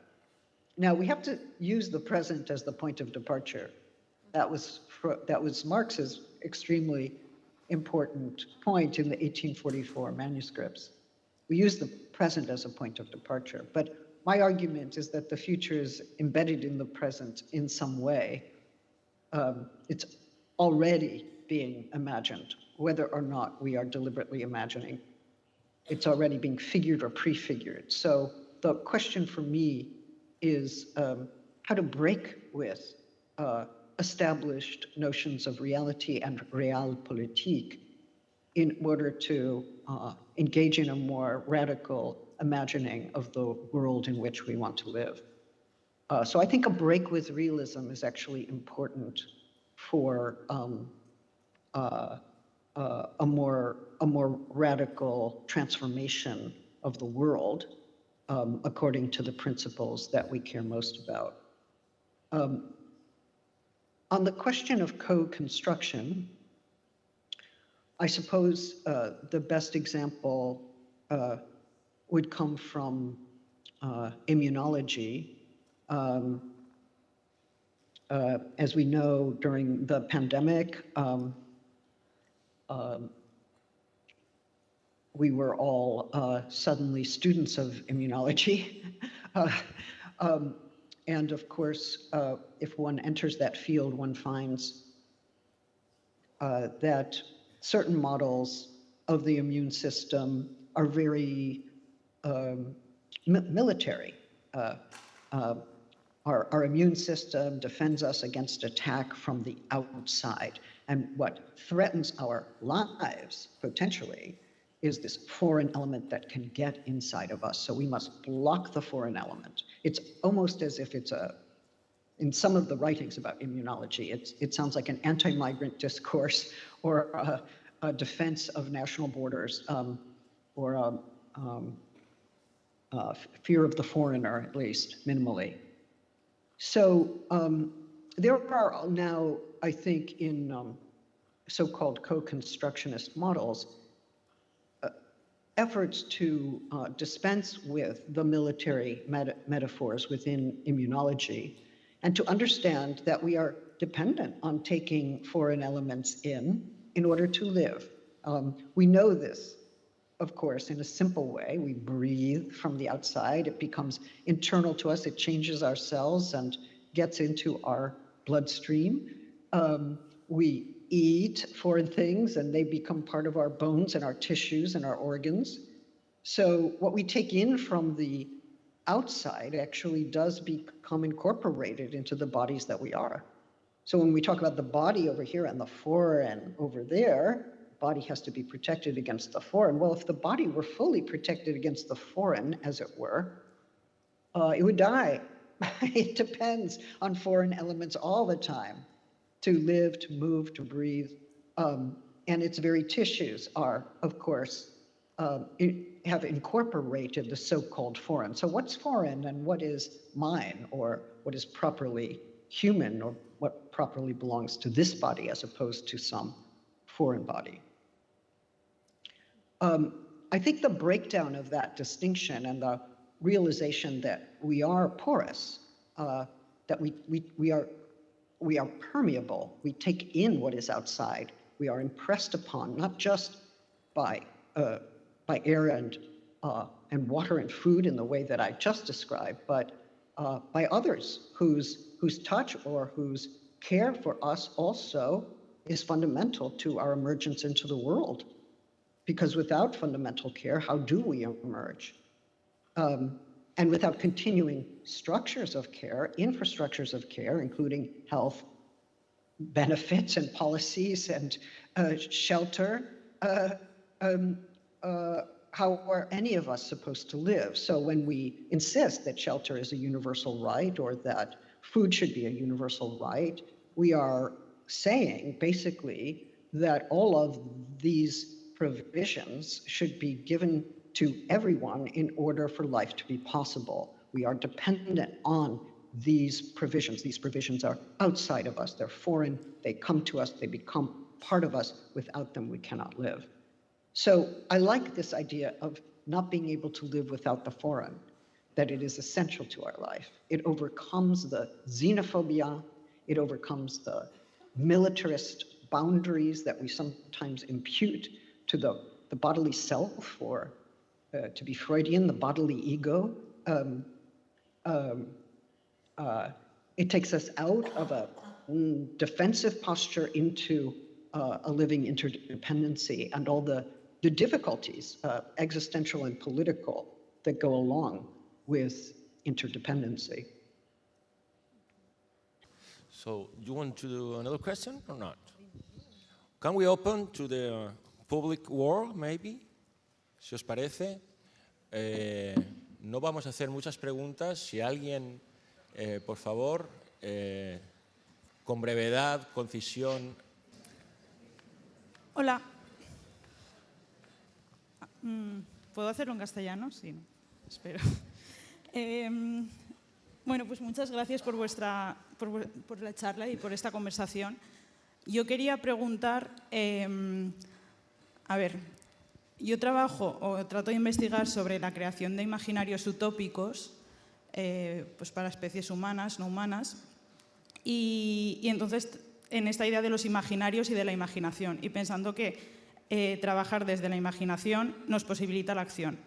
Now, we have to use the present as the point of departure. That was Marx's extremely important point in the 1844 manuscripts. We use the present as a point of departure. But my argument is that the future is embedded in the present in some way. It's already being imagined, whether or not we are deliberately imagining. It's already being figured or prefigured. So the question for me is how to break with established notions of reality and realpolitik in order to engage in a more radical imagining of the world in which we want to live. So I think a break with realism is actually important for a more radical transformation of the world according to the principles that we care most about. On the question of co-construction, I suppose the best example would come from immunology. As we know, during the pandemic, we were all suddenly students of immunology. And of course, if one enters that field, one finds that certain models of the immune system are very military. our immune system defends us against attack from the outside. And what threatens our lives, potentially, is this foreign element that can get inside of us. So we must block the foreign element. It's almost as if it's in some of the writings about immunology, it sounds like an anti-migrant discourse or a defense of national borders, or fear of the foreigner, at least, minimally. So there are now, I think, in so-called co-constructionist models, efforts to dispense with the military metaphors within immunology and to understand that we are dependent on taking foreign elements in order to live. We know this, of course, in a simple way. We breathe from the outside. It becomes internal to us. It changes our cells and gets into our bloodstream. We eat foreign things and they become part of our bones and our tissues and our organs. So what we take in from the outside actually does become incorporated into the bodies that we are. So when we talk about the body over here and the foreign over there, the body has to be protected against the foreign. Well, if the body were fully protected against the foreign, as it were, it would die. It depends on foreign elements all the time to live, to move, to breathe. And its very tissues are, of course, have incorporated the so-called foreign. So what's foreign and what is mine, or what is properly human, or what properly belongs to this body as opposed to some foreign body? I think the breakdown of that distinction and the realization that we are porous, that we are permeable, we take in what is outside, we are impressed upon, not just by air and water and food in the way that I just described, but by others whose touch or whose care for us also is fundamental to our emergence into the world. Because without fundamental care, how do we emerge? And without continuing structures of care, infrastructures of care, including health benefits and policies and shelter, how are any of us supposed to live? So when we insist that shelter is a universal right or that food should be a universal right, we are saying basically that all of these provisions should be given to everyone in order for life to be possible. We are dependent on these provisions. These provisions are outside of us. They're foreign. They come to us. They become part of us. Without them, we cannot live. So I like this idea of not being able to live without the foreign, that it is essential to our life. It overcomes the xenophobia. It overcomes the militarist boundaries that we sometimes impute to the bodily self, or to be Freudian, the bodily ego. It takes us out of a defensive posture into a living interdependency and all the difficulties, existential and political, that go along with interdependency. So you want to do another question or not? Can we open to the public world, maybe? Si os parece. No vamos a hacer muchas preguntas. Si alguien, por favor, con brevedad, concisión. Hola. ¿Puedo hacerlo en castellano? Sí, espero. Bueno, pues muchas gracias por la charla y por esta conversación. Yo quería preguntar, a ver, yo trabajo o trato de investigar sobre la creación de imaginarios utópicos pues para especies humanas, no humanas, y entonces en esta idea de los imaginarios y de la imaginación, y pensando que trabajar desde la imaginación nos posibilita la acción.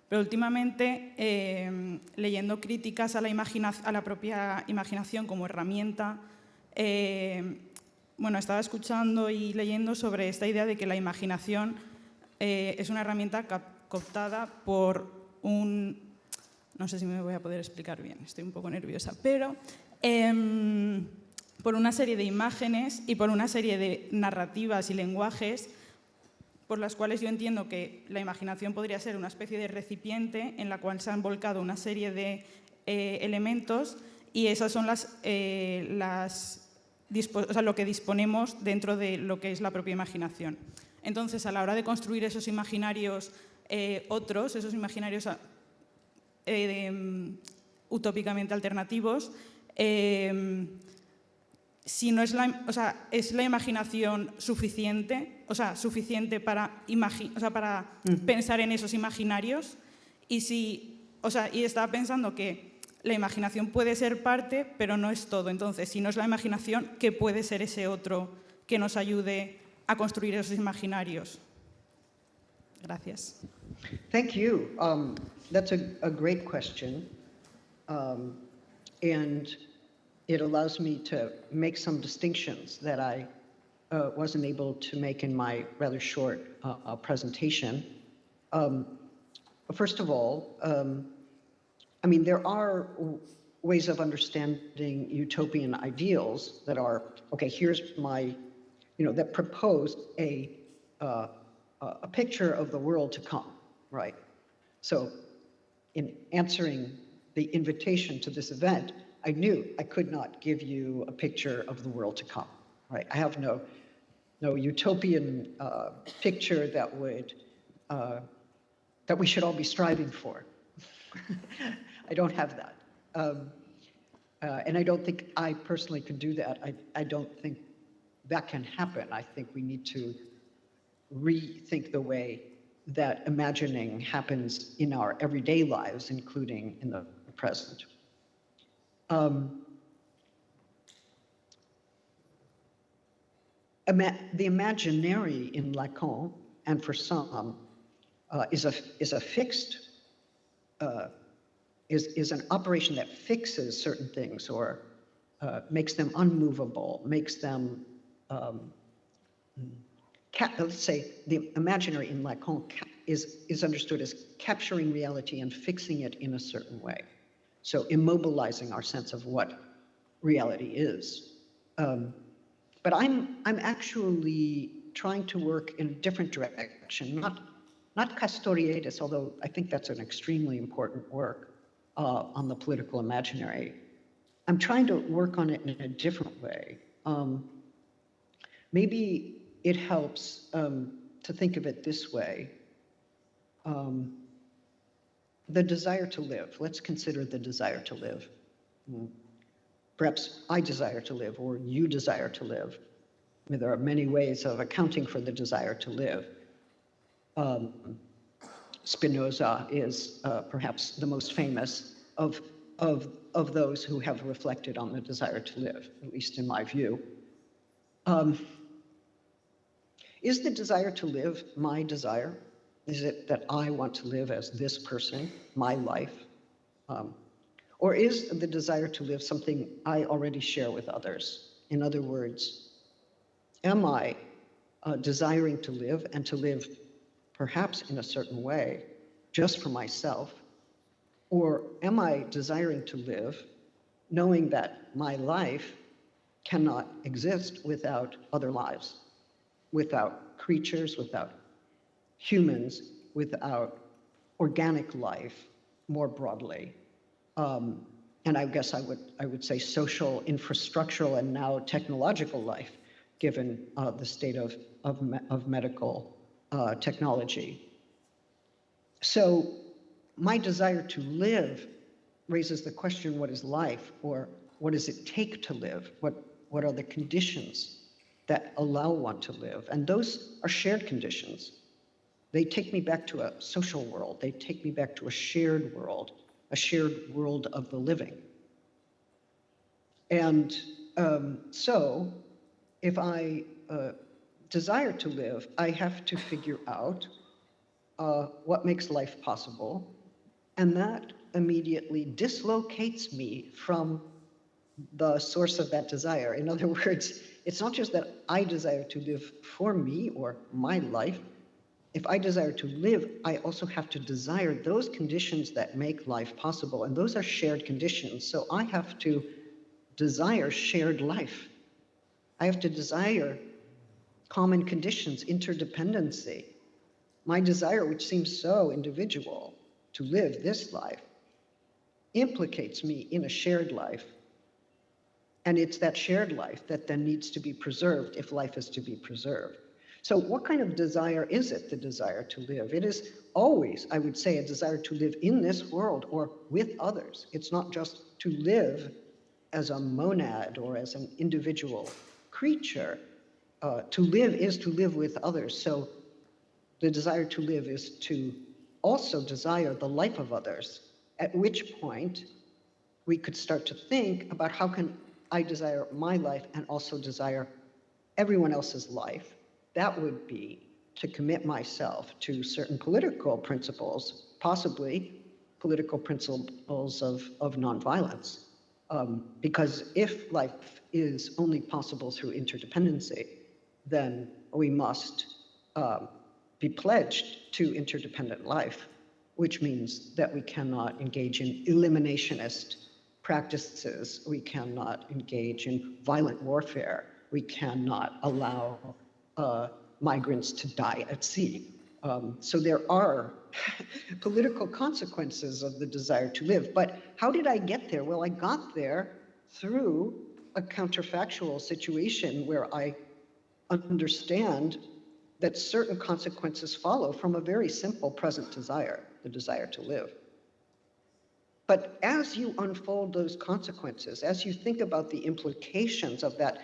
Pero últimamente, leyendo críticas a la propia imaginación como herramienta, bueno, estaba escuchando y leyendo sobre esta idea de que la imaginación es una herramienta cooptada por No sé si me voy a poder explicar bien, estoy un poco nerviosa, pero por una serie de imágenes y por una serie de narrativas y lenguajes por las cuales yo entiendo que la imaginación podría ser una especie de recipiente en la cual se han volcado una serie de elementos y esas son lo que disponemos dentro de lo que es la propia imaginación. Entonces, a la hora de construir esos imaginarios esos imaginarios utópicamente alternativos, si no es ¿es la imaginación suficiente? Suficiente para pensar en esos imaginarios. Y estaba pensando que la imaginación puede ser parte, pero no es todo. Entonces, si no es la imaginación, ¿qué puede ser ese otro que nos ayude a construir esos imaginarios? Gracias. Thank you. That's a great question. And it allows me to make some distinctions that I wasn't able to make in my rather short presentation. First of all, I mean, there are ways of understanding utopian ideals that are, okay, here's my, that propose a picture of the world to come, right? So in answering the invitation to this event, I knew I could not give you a picture of the world to come, right? I have no utopian picture that we should all be striving for. I don't have that. And I don't think I personally can do that. I don't think that can happen. I think we need to rethink the way that imagining happens in our everyday lives, including in the present. The imaginary in Lacan, and for some, is a fixed, is an operation that fixes certain things or makes them unmovable, makes them, let's say the imaginary in Lacan is understood as capturing reality and fixing it in a certain way. So immobilizing our sense of what reality is. But I'm actually trying to work in a different direction, not Castoriadis, although I think that's an extremely important work on the political imaginary. I'm trying to work on it in a different way. Maybe it helps to think of it this way. The desire to live, let's consider the desire to live. Perhaps I desire to live or you desire to live. I mean, there are many ways of accounting for the desire to live. Spinoza is perhaps the most famous of those who have reflected on the desire to live, at least in my view. Is the desire to live my desire? Is it that I want to live as this person, my life? Or is the desire to live something I already share with others? In other words, am I desiring to live and to live perhaps in a certain way just for myself? Or am I desiring to live knowing that my life cannot exist without other lives, without creatures, without humans, without organic life more broadly? And I guess I would say social, infrastructural, and now technological life, given the state of medical technology. So my desire to live raises the question, what is life? Or what does it take to live? What are the conditions that allow one to live? And those are shared conditions. They take me back to a social world. They take me back to a shared world of the living. And so if I desire to live, I have to figure out what makes life possible. And that immediately dislocates me from the source of that desire. In other words, it's not just that I desire to live for me or my life, if I desire to live, I also have to desire those conditions that make life possible. And those are shared conditions. So I have to desire shared life. I have to desire common conditions, interdependency. My desire, which seems so individual, to live this life, implicates me in a shared life. And it's that shared life that then needs to be preserved if life is to be preserved. So what kind of desire is it, the desire to live? It is always, I would say, a desire to live in this world or with others. It's not just to live as a monad or as an individual creature. To live is to live with others. So the desire to live is to also desire the life of others, at which point we could start to think about how can I desire my life and also desire everyone else's life. That would be to commit myself to certain political principles, possibly political principles of nonviolence. Because if life is only possible through interdependency, then we must be pledged to interdependent life, which means that we cannot engage in eliminationist practices, we cannot engage in violent warfare, we cannot allow migrants to die at sea. So there are political consequences of the desire to live. But how did I get there? Well, I got there through a counterfactual situation where I understand that certain consequences follow from a very simple present desire, the desire to live. But as you unfold those consequences, as you think about the implications of that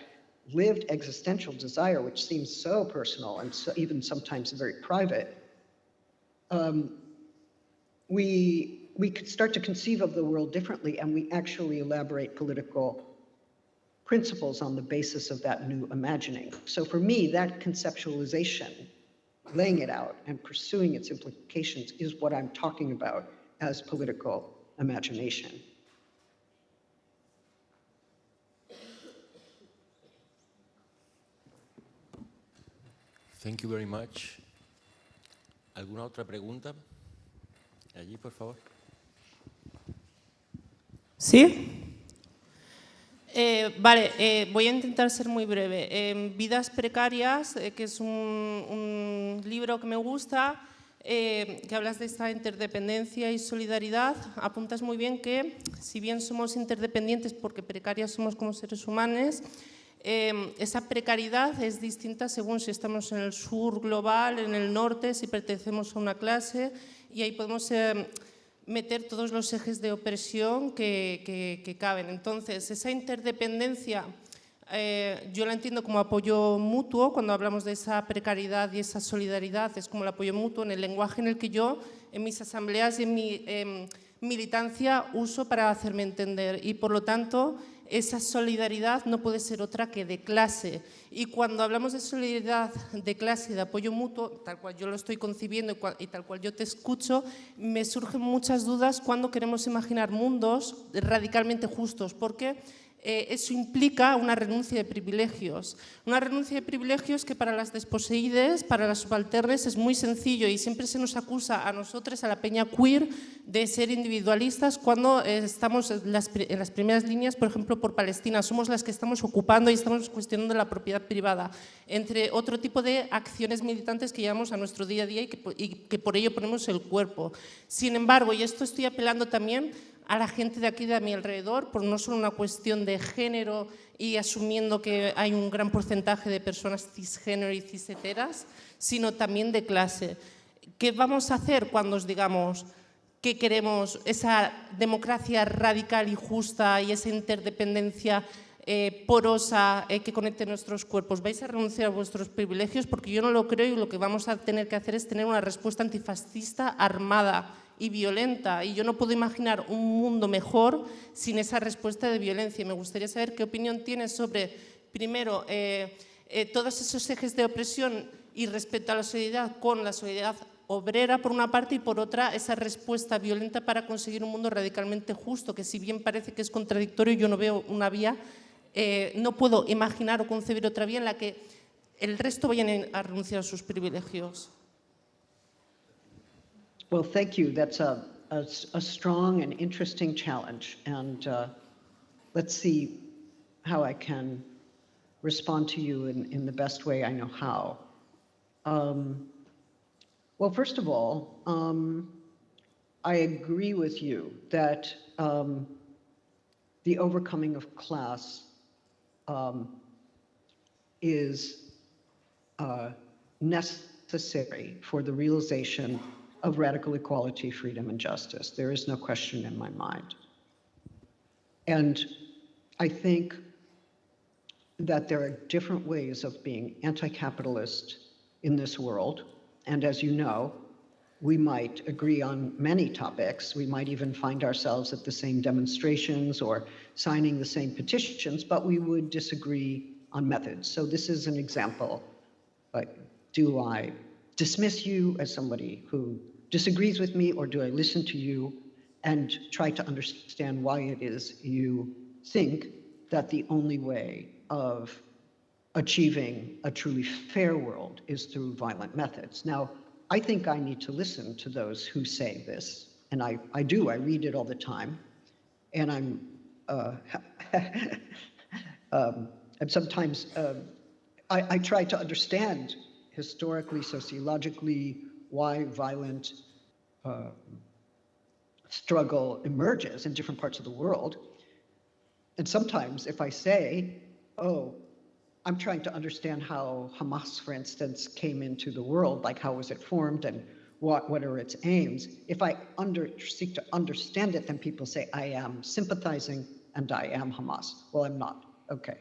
lived existential desire, which seems so personal and so even sometimes very private, we could start to conceive of the world differently, and we actually elaborate political principles on the basis of that new imagining. So for me, that conceptualization, laying it out and pursuing its implications, is what I'm talking about as political imagination. Thank you very much. ¿Alguna otra pregunta? Allí, por favor. ¿Sí? Vale, voy a intentar ser muy breve. Vidas precarias, que es un libro que me gusta, que hablas de esta interdependencia y solidaridad. Apuntas muy bien que, si bien somos interdependientes porque precarias somos como seres humanos, esa precariedad es distinta según si estamos en el sur global, en el norte, si pertenecemos a una clase, y ahí podemos meter todos los ejes de opresión que caben. Entonces, esa interdependencia yo la entiendo como apoyo mutuo. Cuando hablamos de esa precariedad y esa solidaridad, es como el apoyo mutuo en el lenguaje en el que yo, en mis asambleas y en mi militancia, uso para hacerme entender. Y por lo tanto, esa solidaridad no puede ser otra que de clase. Y cuando hablamos de solidaridad de clase y de apoyo mutuo, tal cual yo lo estoy concibiendo y tal cual yo te escucho, me surgen muchas dudas cuando queremos imaginar mundos radicalmente justos, porque eso implica una renuncia de privilegios. Una renuncia de privilegios que para las desposeídes, para las subalternes, es muy sencillo, y siempre se nos acusa a nosotros, a la peña queer, de ser individualistas cuando estamos en las primeras líneas, por ejemplo, por Palestina. Somos las que estamos ocupando y estamos cuestionando la propiedad privada, entre otro tipo de acciones militantes que llevamos a nuestro día a día y que por ello ponemos el cuerpo. Sin embargo, y esto estoy apelando también a la gente de aquí de a mi alrededor, por no solo una cuestión de género y asumiendo que hay un gran porcentaje de personas cisgénero y cisheteras, sino también de clase. ¿Qué vamos a hacer cuando os digamos que queremos esa democracia radical y justa y esa interdependencia porosa que conecte nuestros cuerpos? ¿Vais a renunciar a vuestros privilegios? Porque yo no lo creo, y lo que vamos a tener que hacer es tener una respuesta antifascista armada y violenta, y yo no puedo imaginar un mundo mejor sin esa respuesta de violencia. Y me gustaría saber qué opinión tienes sobre, primero, todos esos ejes de opresión y respecto a la solidaridad con la solidaridad obrera por una parte, y por otra esa respuesta violenta para conseguir un mundo radicalmente justo, que si bien parece que es contradictorio, yo no veo una vía, no puedo imaginar o concebir otra vía en la que el resto vayan a renunciar a sus privilegios. Well, thank you. That's a strong and interesting challenge. And let's see how I can respond to you in the best way I know how. Well, first of all, I agree with you that the overcoming of class is necessary for the realization of radical equality, freedom, and justice. There is no question in my mind. And I think that there are different ways of being anti-capitalist in this world. And as you know, we might agree on many topics. We might even find ourselves at the same demonstrations or signing the same petitions, but we would disagree on methods. So this is an example. Like, do I dismiss you as somebody who disagrees with me, or do I listen to you and try to understand why it is you think that the only way of achieving a truly fair world is through violent methods? Now, I think I need to listen to those who say this, and I do. I read it all the time, and I'm and sometimes I try to understand historically, sociologically, why violent struggle emerges in different parts of the world. And sometimes if I say, oh, I'm trying to understand how Hamas, for instance, came into the world, like how was it formed and what are its aims? If I seek to understand it, then people say I am sympathizing and I am Hamas. Well, I'm not. Okay.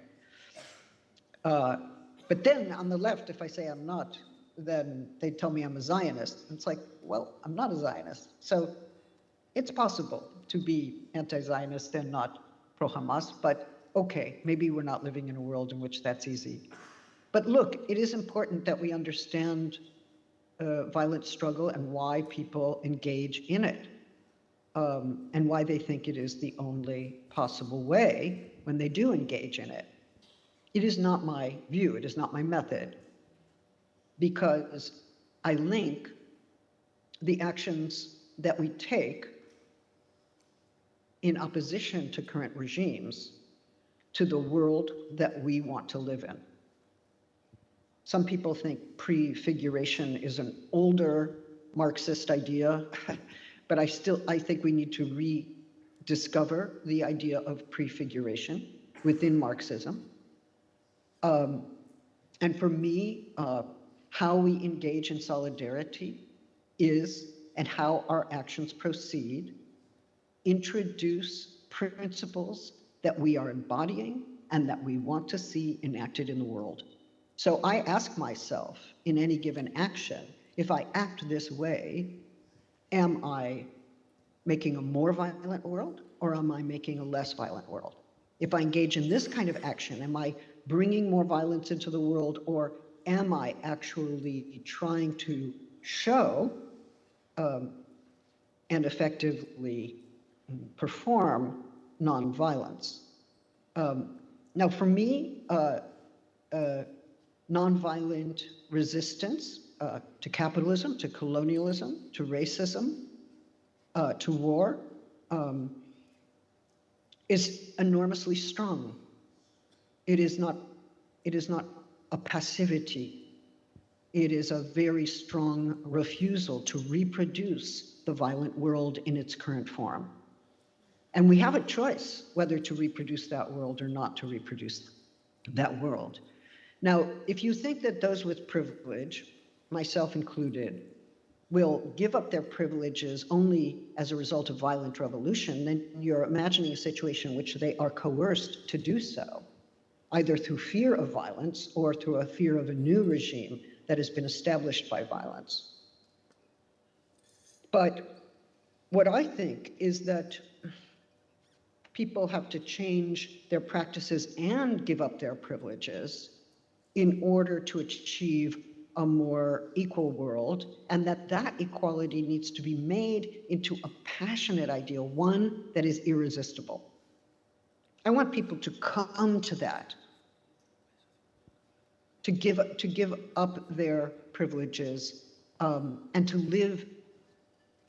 But then on the left, if I say I'm not, then they tell me I'm a Zionist. It's like, well, I'm not a Zionist. So it's possible to be anti-Zionist and not pro-Hamas, but okay, maybe we're not living in a world in which that's easy. But look, it is important that we understand violent struggle and why people engage in it, and why they think it is the only possible way when they do engage in it. It is not my view, it is not my method, because I link the actions that we take in opposition to current regimes to the world that we want to live in. Some people think prefiguration is an older Marxist idea, but I think we need to rediscover the idea of prefiguration within Marxism. And for me, how we engage in solidarity is, and how our actions proceed, introduce principles that we are embodying and that we want to see enacted in the world. So I ask myself in any given action, if I act this way, am I making a more violent world or am I making a less violent world? If I engage in this kind of action, am I bringing more violence into the world, or am I actually trying to show and effectively perform nonviolence? Now, for me, nonviolent resistance to capitalism, to colonialism, to racism, to war is enormously strong. It is not a passivity. It is a very strong refusal to reproduce the violent world in its current form. And we have a choice whether to reproduce that world or not to reproduce that world. Now, if you think that those with privilege, myself included, will give up their privileges only as a result of violent revolution, then you're imagining a situation in which they are coerced to do so, either through fear of violence or through a fear of a new regime that has been established by violence. But what I think is that people have to change their practices and give up their privileges in order to achieve a more equal world, and that equality needs to be made into a passionate ideal, one that is irresistible. I want people to come to that, to give up their privileges, and to live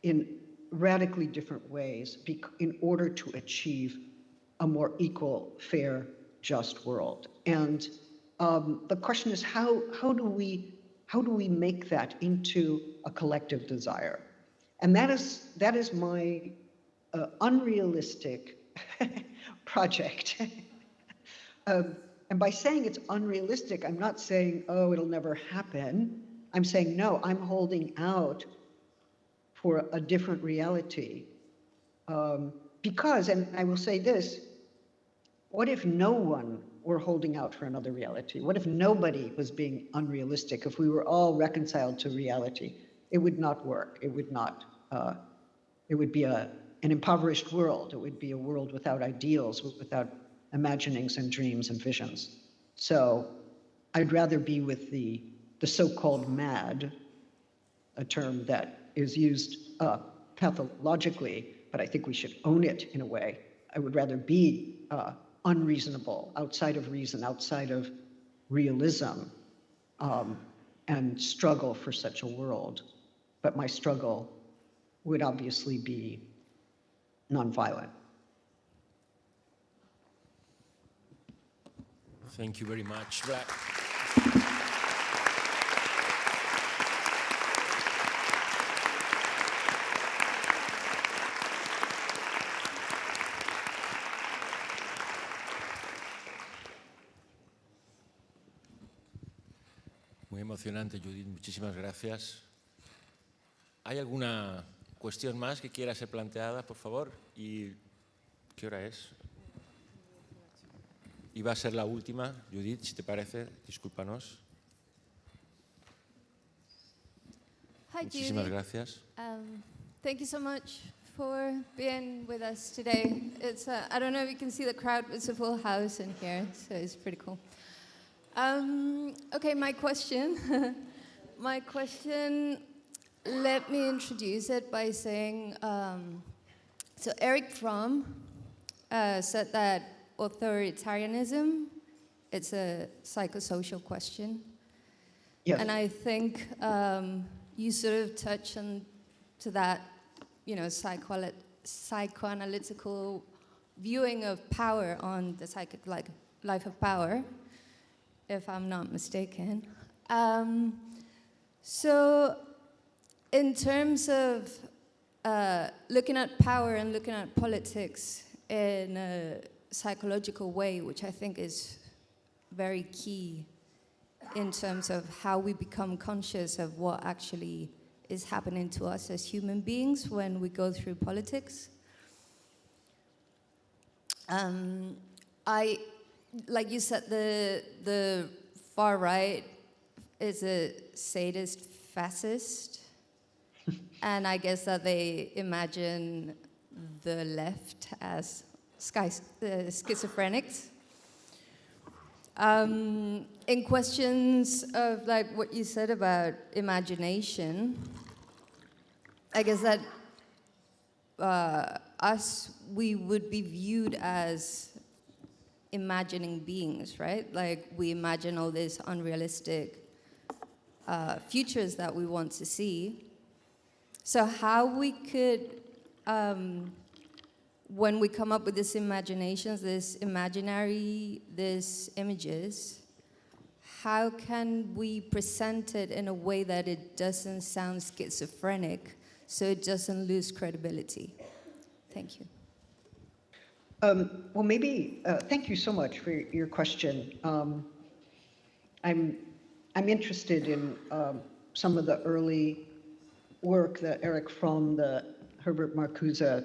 in radically different ways in order to achieve a more equal, fair, just world. And the question is, how do we make that into a collective desire? And that is my unrealistic project. And by saying it's unrealistic, I'm not saying, oh, it'll never happen. I'm saying, no, I'm holding out for a different reality. Because, and I will say this, what if no one were holding out for another reality? What if nobody was being unrealistic? If we were all reconciled to reality, it would not work. It would not, it would be an impoverished world. It would be a world without ideals, without imaginings and dreams and visions. So I'd rather be with the so-called mad, a term that is used pathologically, but I think we should own it in a way. I would rather be unreasonable, outside of reason, outside of realism, and struggle for such a world. But my struggle would obviously be nonviolent. Thank you very much. Muy emocionante, Judith. Muchísimas gracias. ¿Hay alguna cuestión más que quiera ser planteada, por favor? ¿Y qué hora es? Y va a ser la última, Judith, si te parece, discúlpanos. Hi, Muchísimas Judy. gracias. Thank you so much for being with us today. It's I don't know if you can see the crowd, but it's a full house in here, so it's pretty cool. Okay, my question. Let me introduce it by saying, so Erich Fromm said that authoritarianism, it's a psychosocial question. Yes. And I think you sort of touch on to that, you know, psychoanalytical viewing of power on the psychic life of power, if I'm not mistaken. So in terms of looking at power and looking at politics in a psychological way, which I think is very key in terms of how we become conscious of what actually is happening to us as human beings when we go through politics. Like you said, the far right is a sadist fascist, and I guess that they imagine the left as schizophrenics. In questions of like what you said about imagination, I guess that we would be viewed as imagining beings, right? Like we imagine all these unrealistic futures that we want to see. So how we could, when we come up with these imaginations, these images, how can we present it in a way that it doesn't sound schizophrenic, so it doesn't lose credibility? Thank you. Well, maybe, thank you so much for your question. I'm interested in some of the early work that Erich Fromm, the Herbert Marcuse,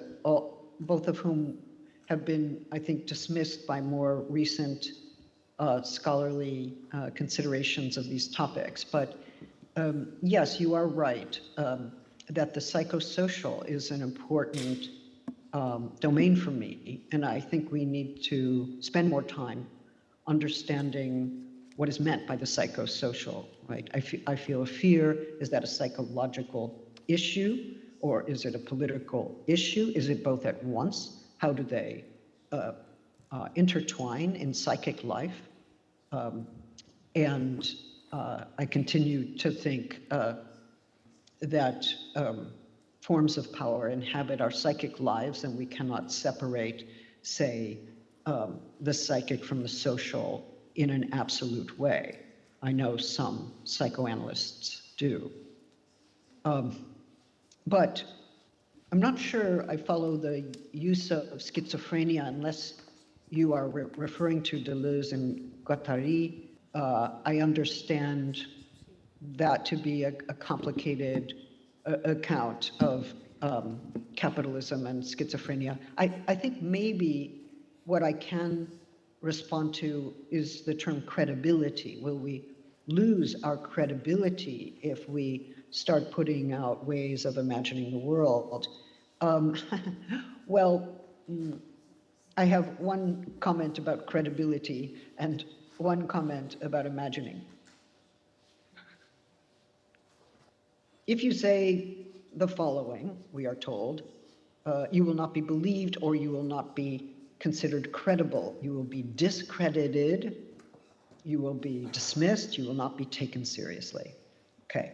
both of whom have been, I think, dismissed by more recent scholarly considerations of these topics. But yes, you are right that the psychosocial is an important domain for me, and I think we need to spend more time understanding what is meant by the psychosocial, right? I feel a fear. Is that a psychological issue, or is it a political issue? Is it both at once? How do they intertwine in psychic life? And I continue to think that forms of power inhabit our psychic lives, and we cannot separate, say, the psychic from the social in an absolute way. I know some psychoanalysts do. But I'm not sure I follow the use of schizophrenia unless you are referring to Deleuze and Guattari. I understand that to be a complicated account of capitalism and schizophrenia. I think maybe what I can respond to is the term credibility. Will we lose our credibility if we start putting out ways of imagining the world? Well, I have one comment about credibility and one comment about imagining. If you say the following, we are told, you will not be believed or you will not be considered credible. You will be discredited, you will be dismissed, you will not be taken seriously. Okay.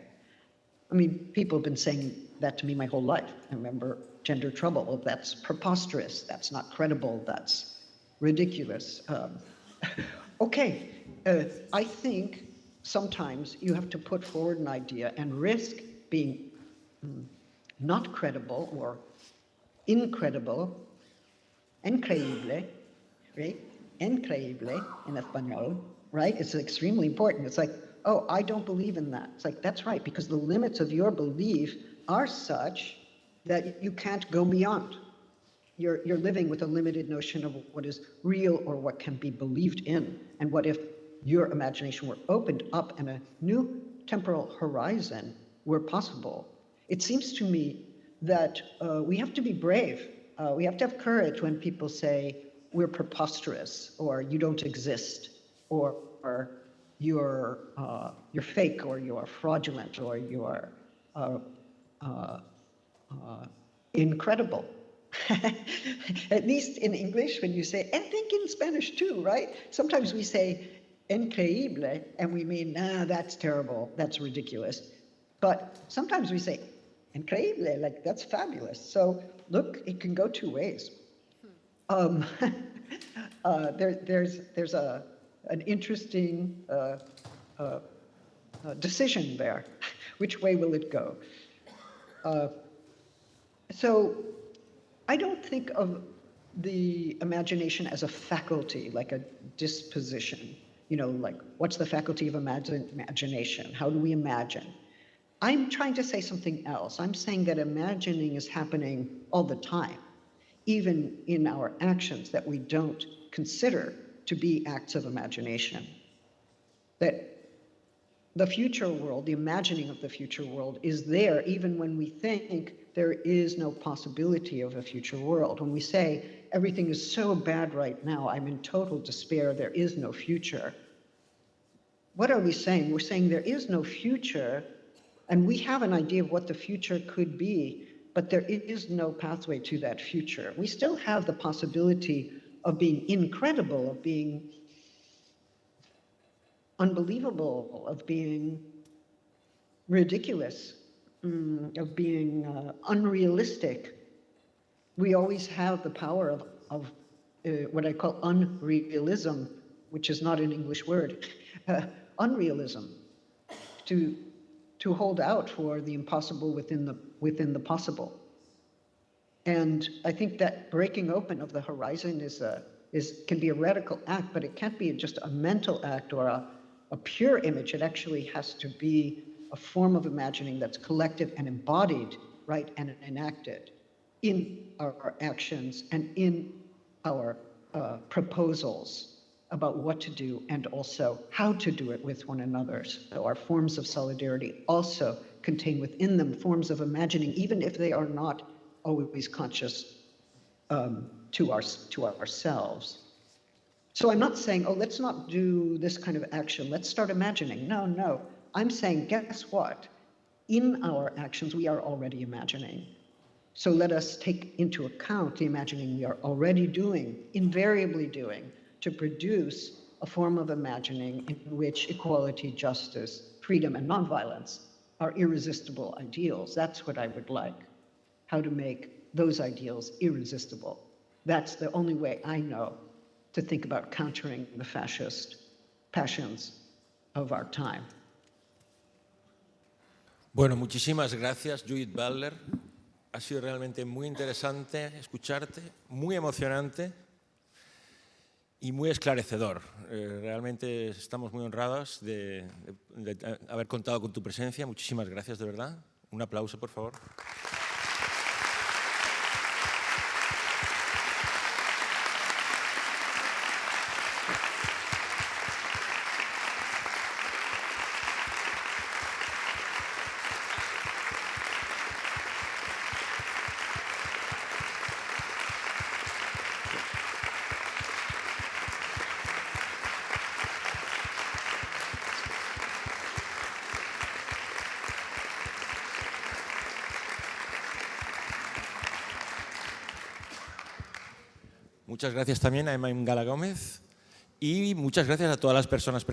I mean, people have been saying that to me my whole life. I remember Gender Trouble. Oh, that's preposterous, that's not credible, that's ridiculous. Okay, I think sometimes you have to put forward an idea and risk being not credible or incredible, increíble, right? Increíble in español, right? It's extremely important. It's like, oh, I don't believe in that. It's like, that's right, because the limits of your belief are such that you can't go beyond. You're living with a limited notion of what is real or what can be believed in. And what if your imagination were opened up and a new temporal horizon were possible? It seems to me that we have to be brave. We have to have courage when people say we're preposterous or you don't exist or you're fake or you're fraudulent or you're incredible. At least in English, when you say, and think in Spanish too, right? Sometimes we say increíble and we mean, nah, that's terrible, that's ridiculous. But sometimes we say increíble, like that's fabulous. So look, it can go two ways. There's an interesting decision there. Which way will it go? So I don't think of the imagination as a faculty, like a disposition. You know, like what's the faculty of imagination? How do we imagine? I'm trying to say something else. I'm saying that imagining is happening all the time, even in our actions that we don't consider to be acts of imagination. That the future world, the imagining of the future world is there even when we think there is no possibility of a future world. When we say everything is so bad right now, I'm in total despair, there is no future. What are we saying? We're saying there is no future, and we have an idea of what the future could be, but there is no pathway to that future. We still have the possibility of being incredible, of being unbelievable, of being ridiculous, of being unrealistic. We always have the power of what I call unrealism, which is not an English word, unrealism, to hold out for the impossible within the possible. And I think that breaking open of the horizon can be a radical act, but it can't be just a mental act or a pure image. It actually has to be a form of imagining that's collective and embodied, right, and enacted in our actions and in our proposals about what to do and also how to do it with one another. So our forms of solidarity also contain within them forms of imagining, even if they are not always conscious to ourselves. So I'm not saying, oh, let's not do this kind of action, let's start imagining. No. I'm saying, guess what? In our actions, we are already imagining. So let us take into account the imagining we are already doing, invariably doing, to produce a form of imagining in which equality, justice, freedom, and nonviolence are irresistible ideals. That's what I would like. how to make those ideals irresistible. That's the only way I know to think about countering the fascist passions of our time. Bueno, muchísimas gracias, Judith Butler. Ha sido realmente muy interesante escucharte, muy emocionante y muy esclarecedor. Realmente estamos muy honrados de haber contado con tu presencia. Muchísimas gracias, de verdad. Un aplauso, por favor. Muchas gracias también a Ingala Gómez y muchas gracias a todas las personas presentes.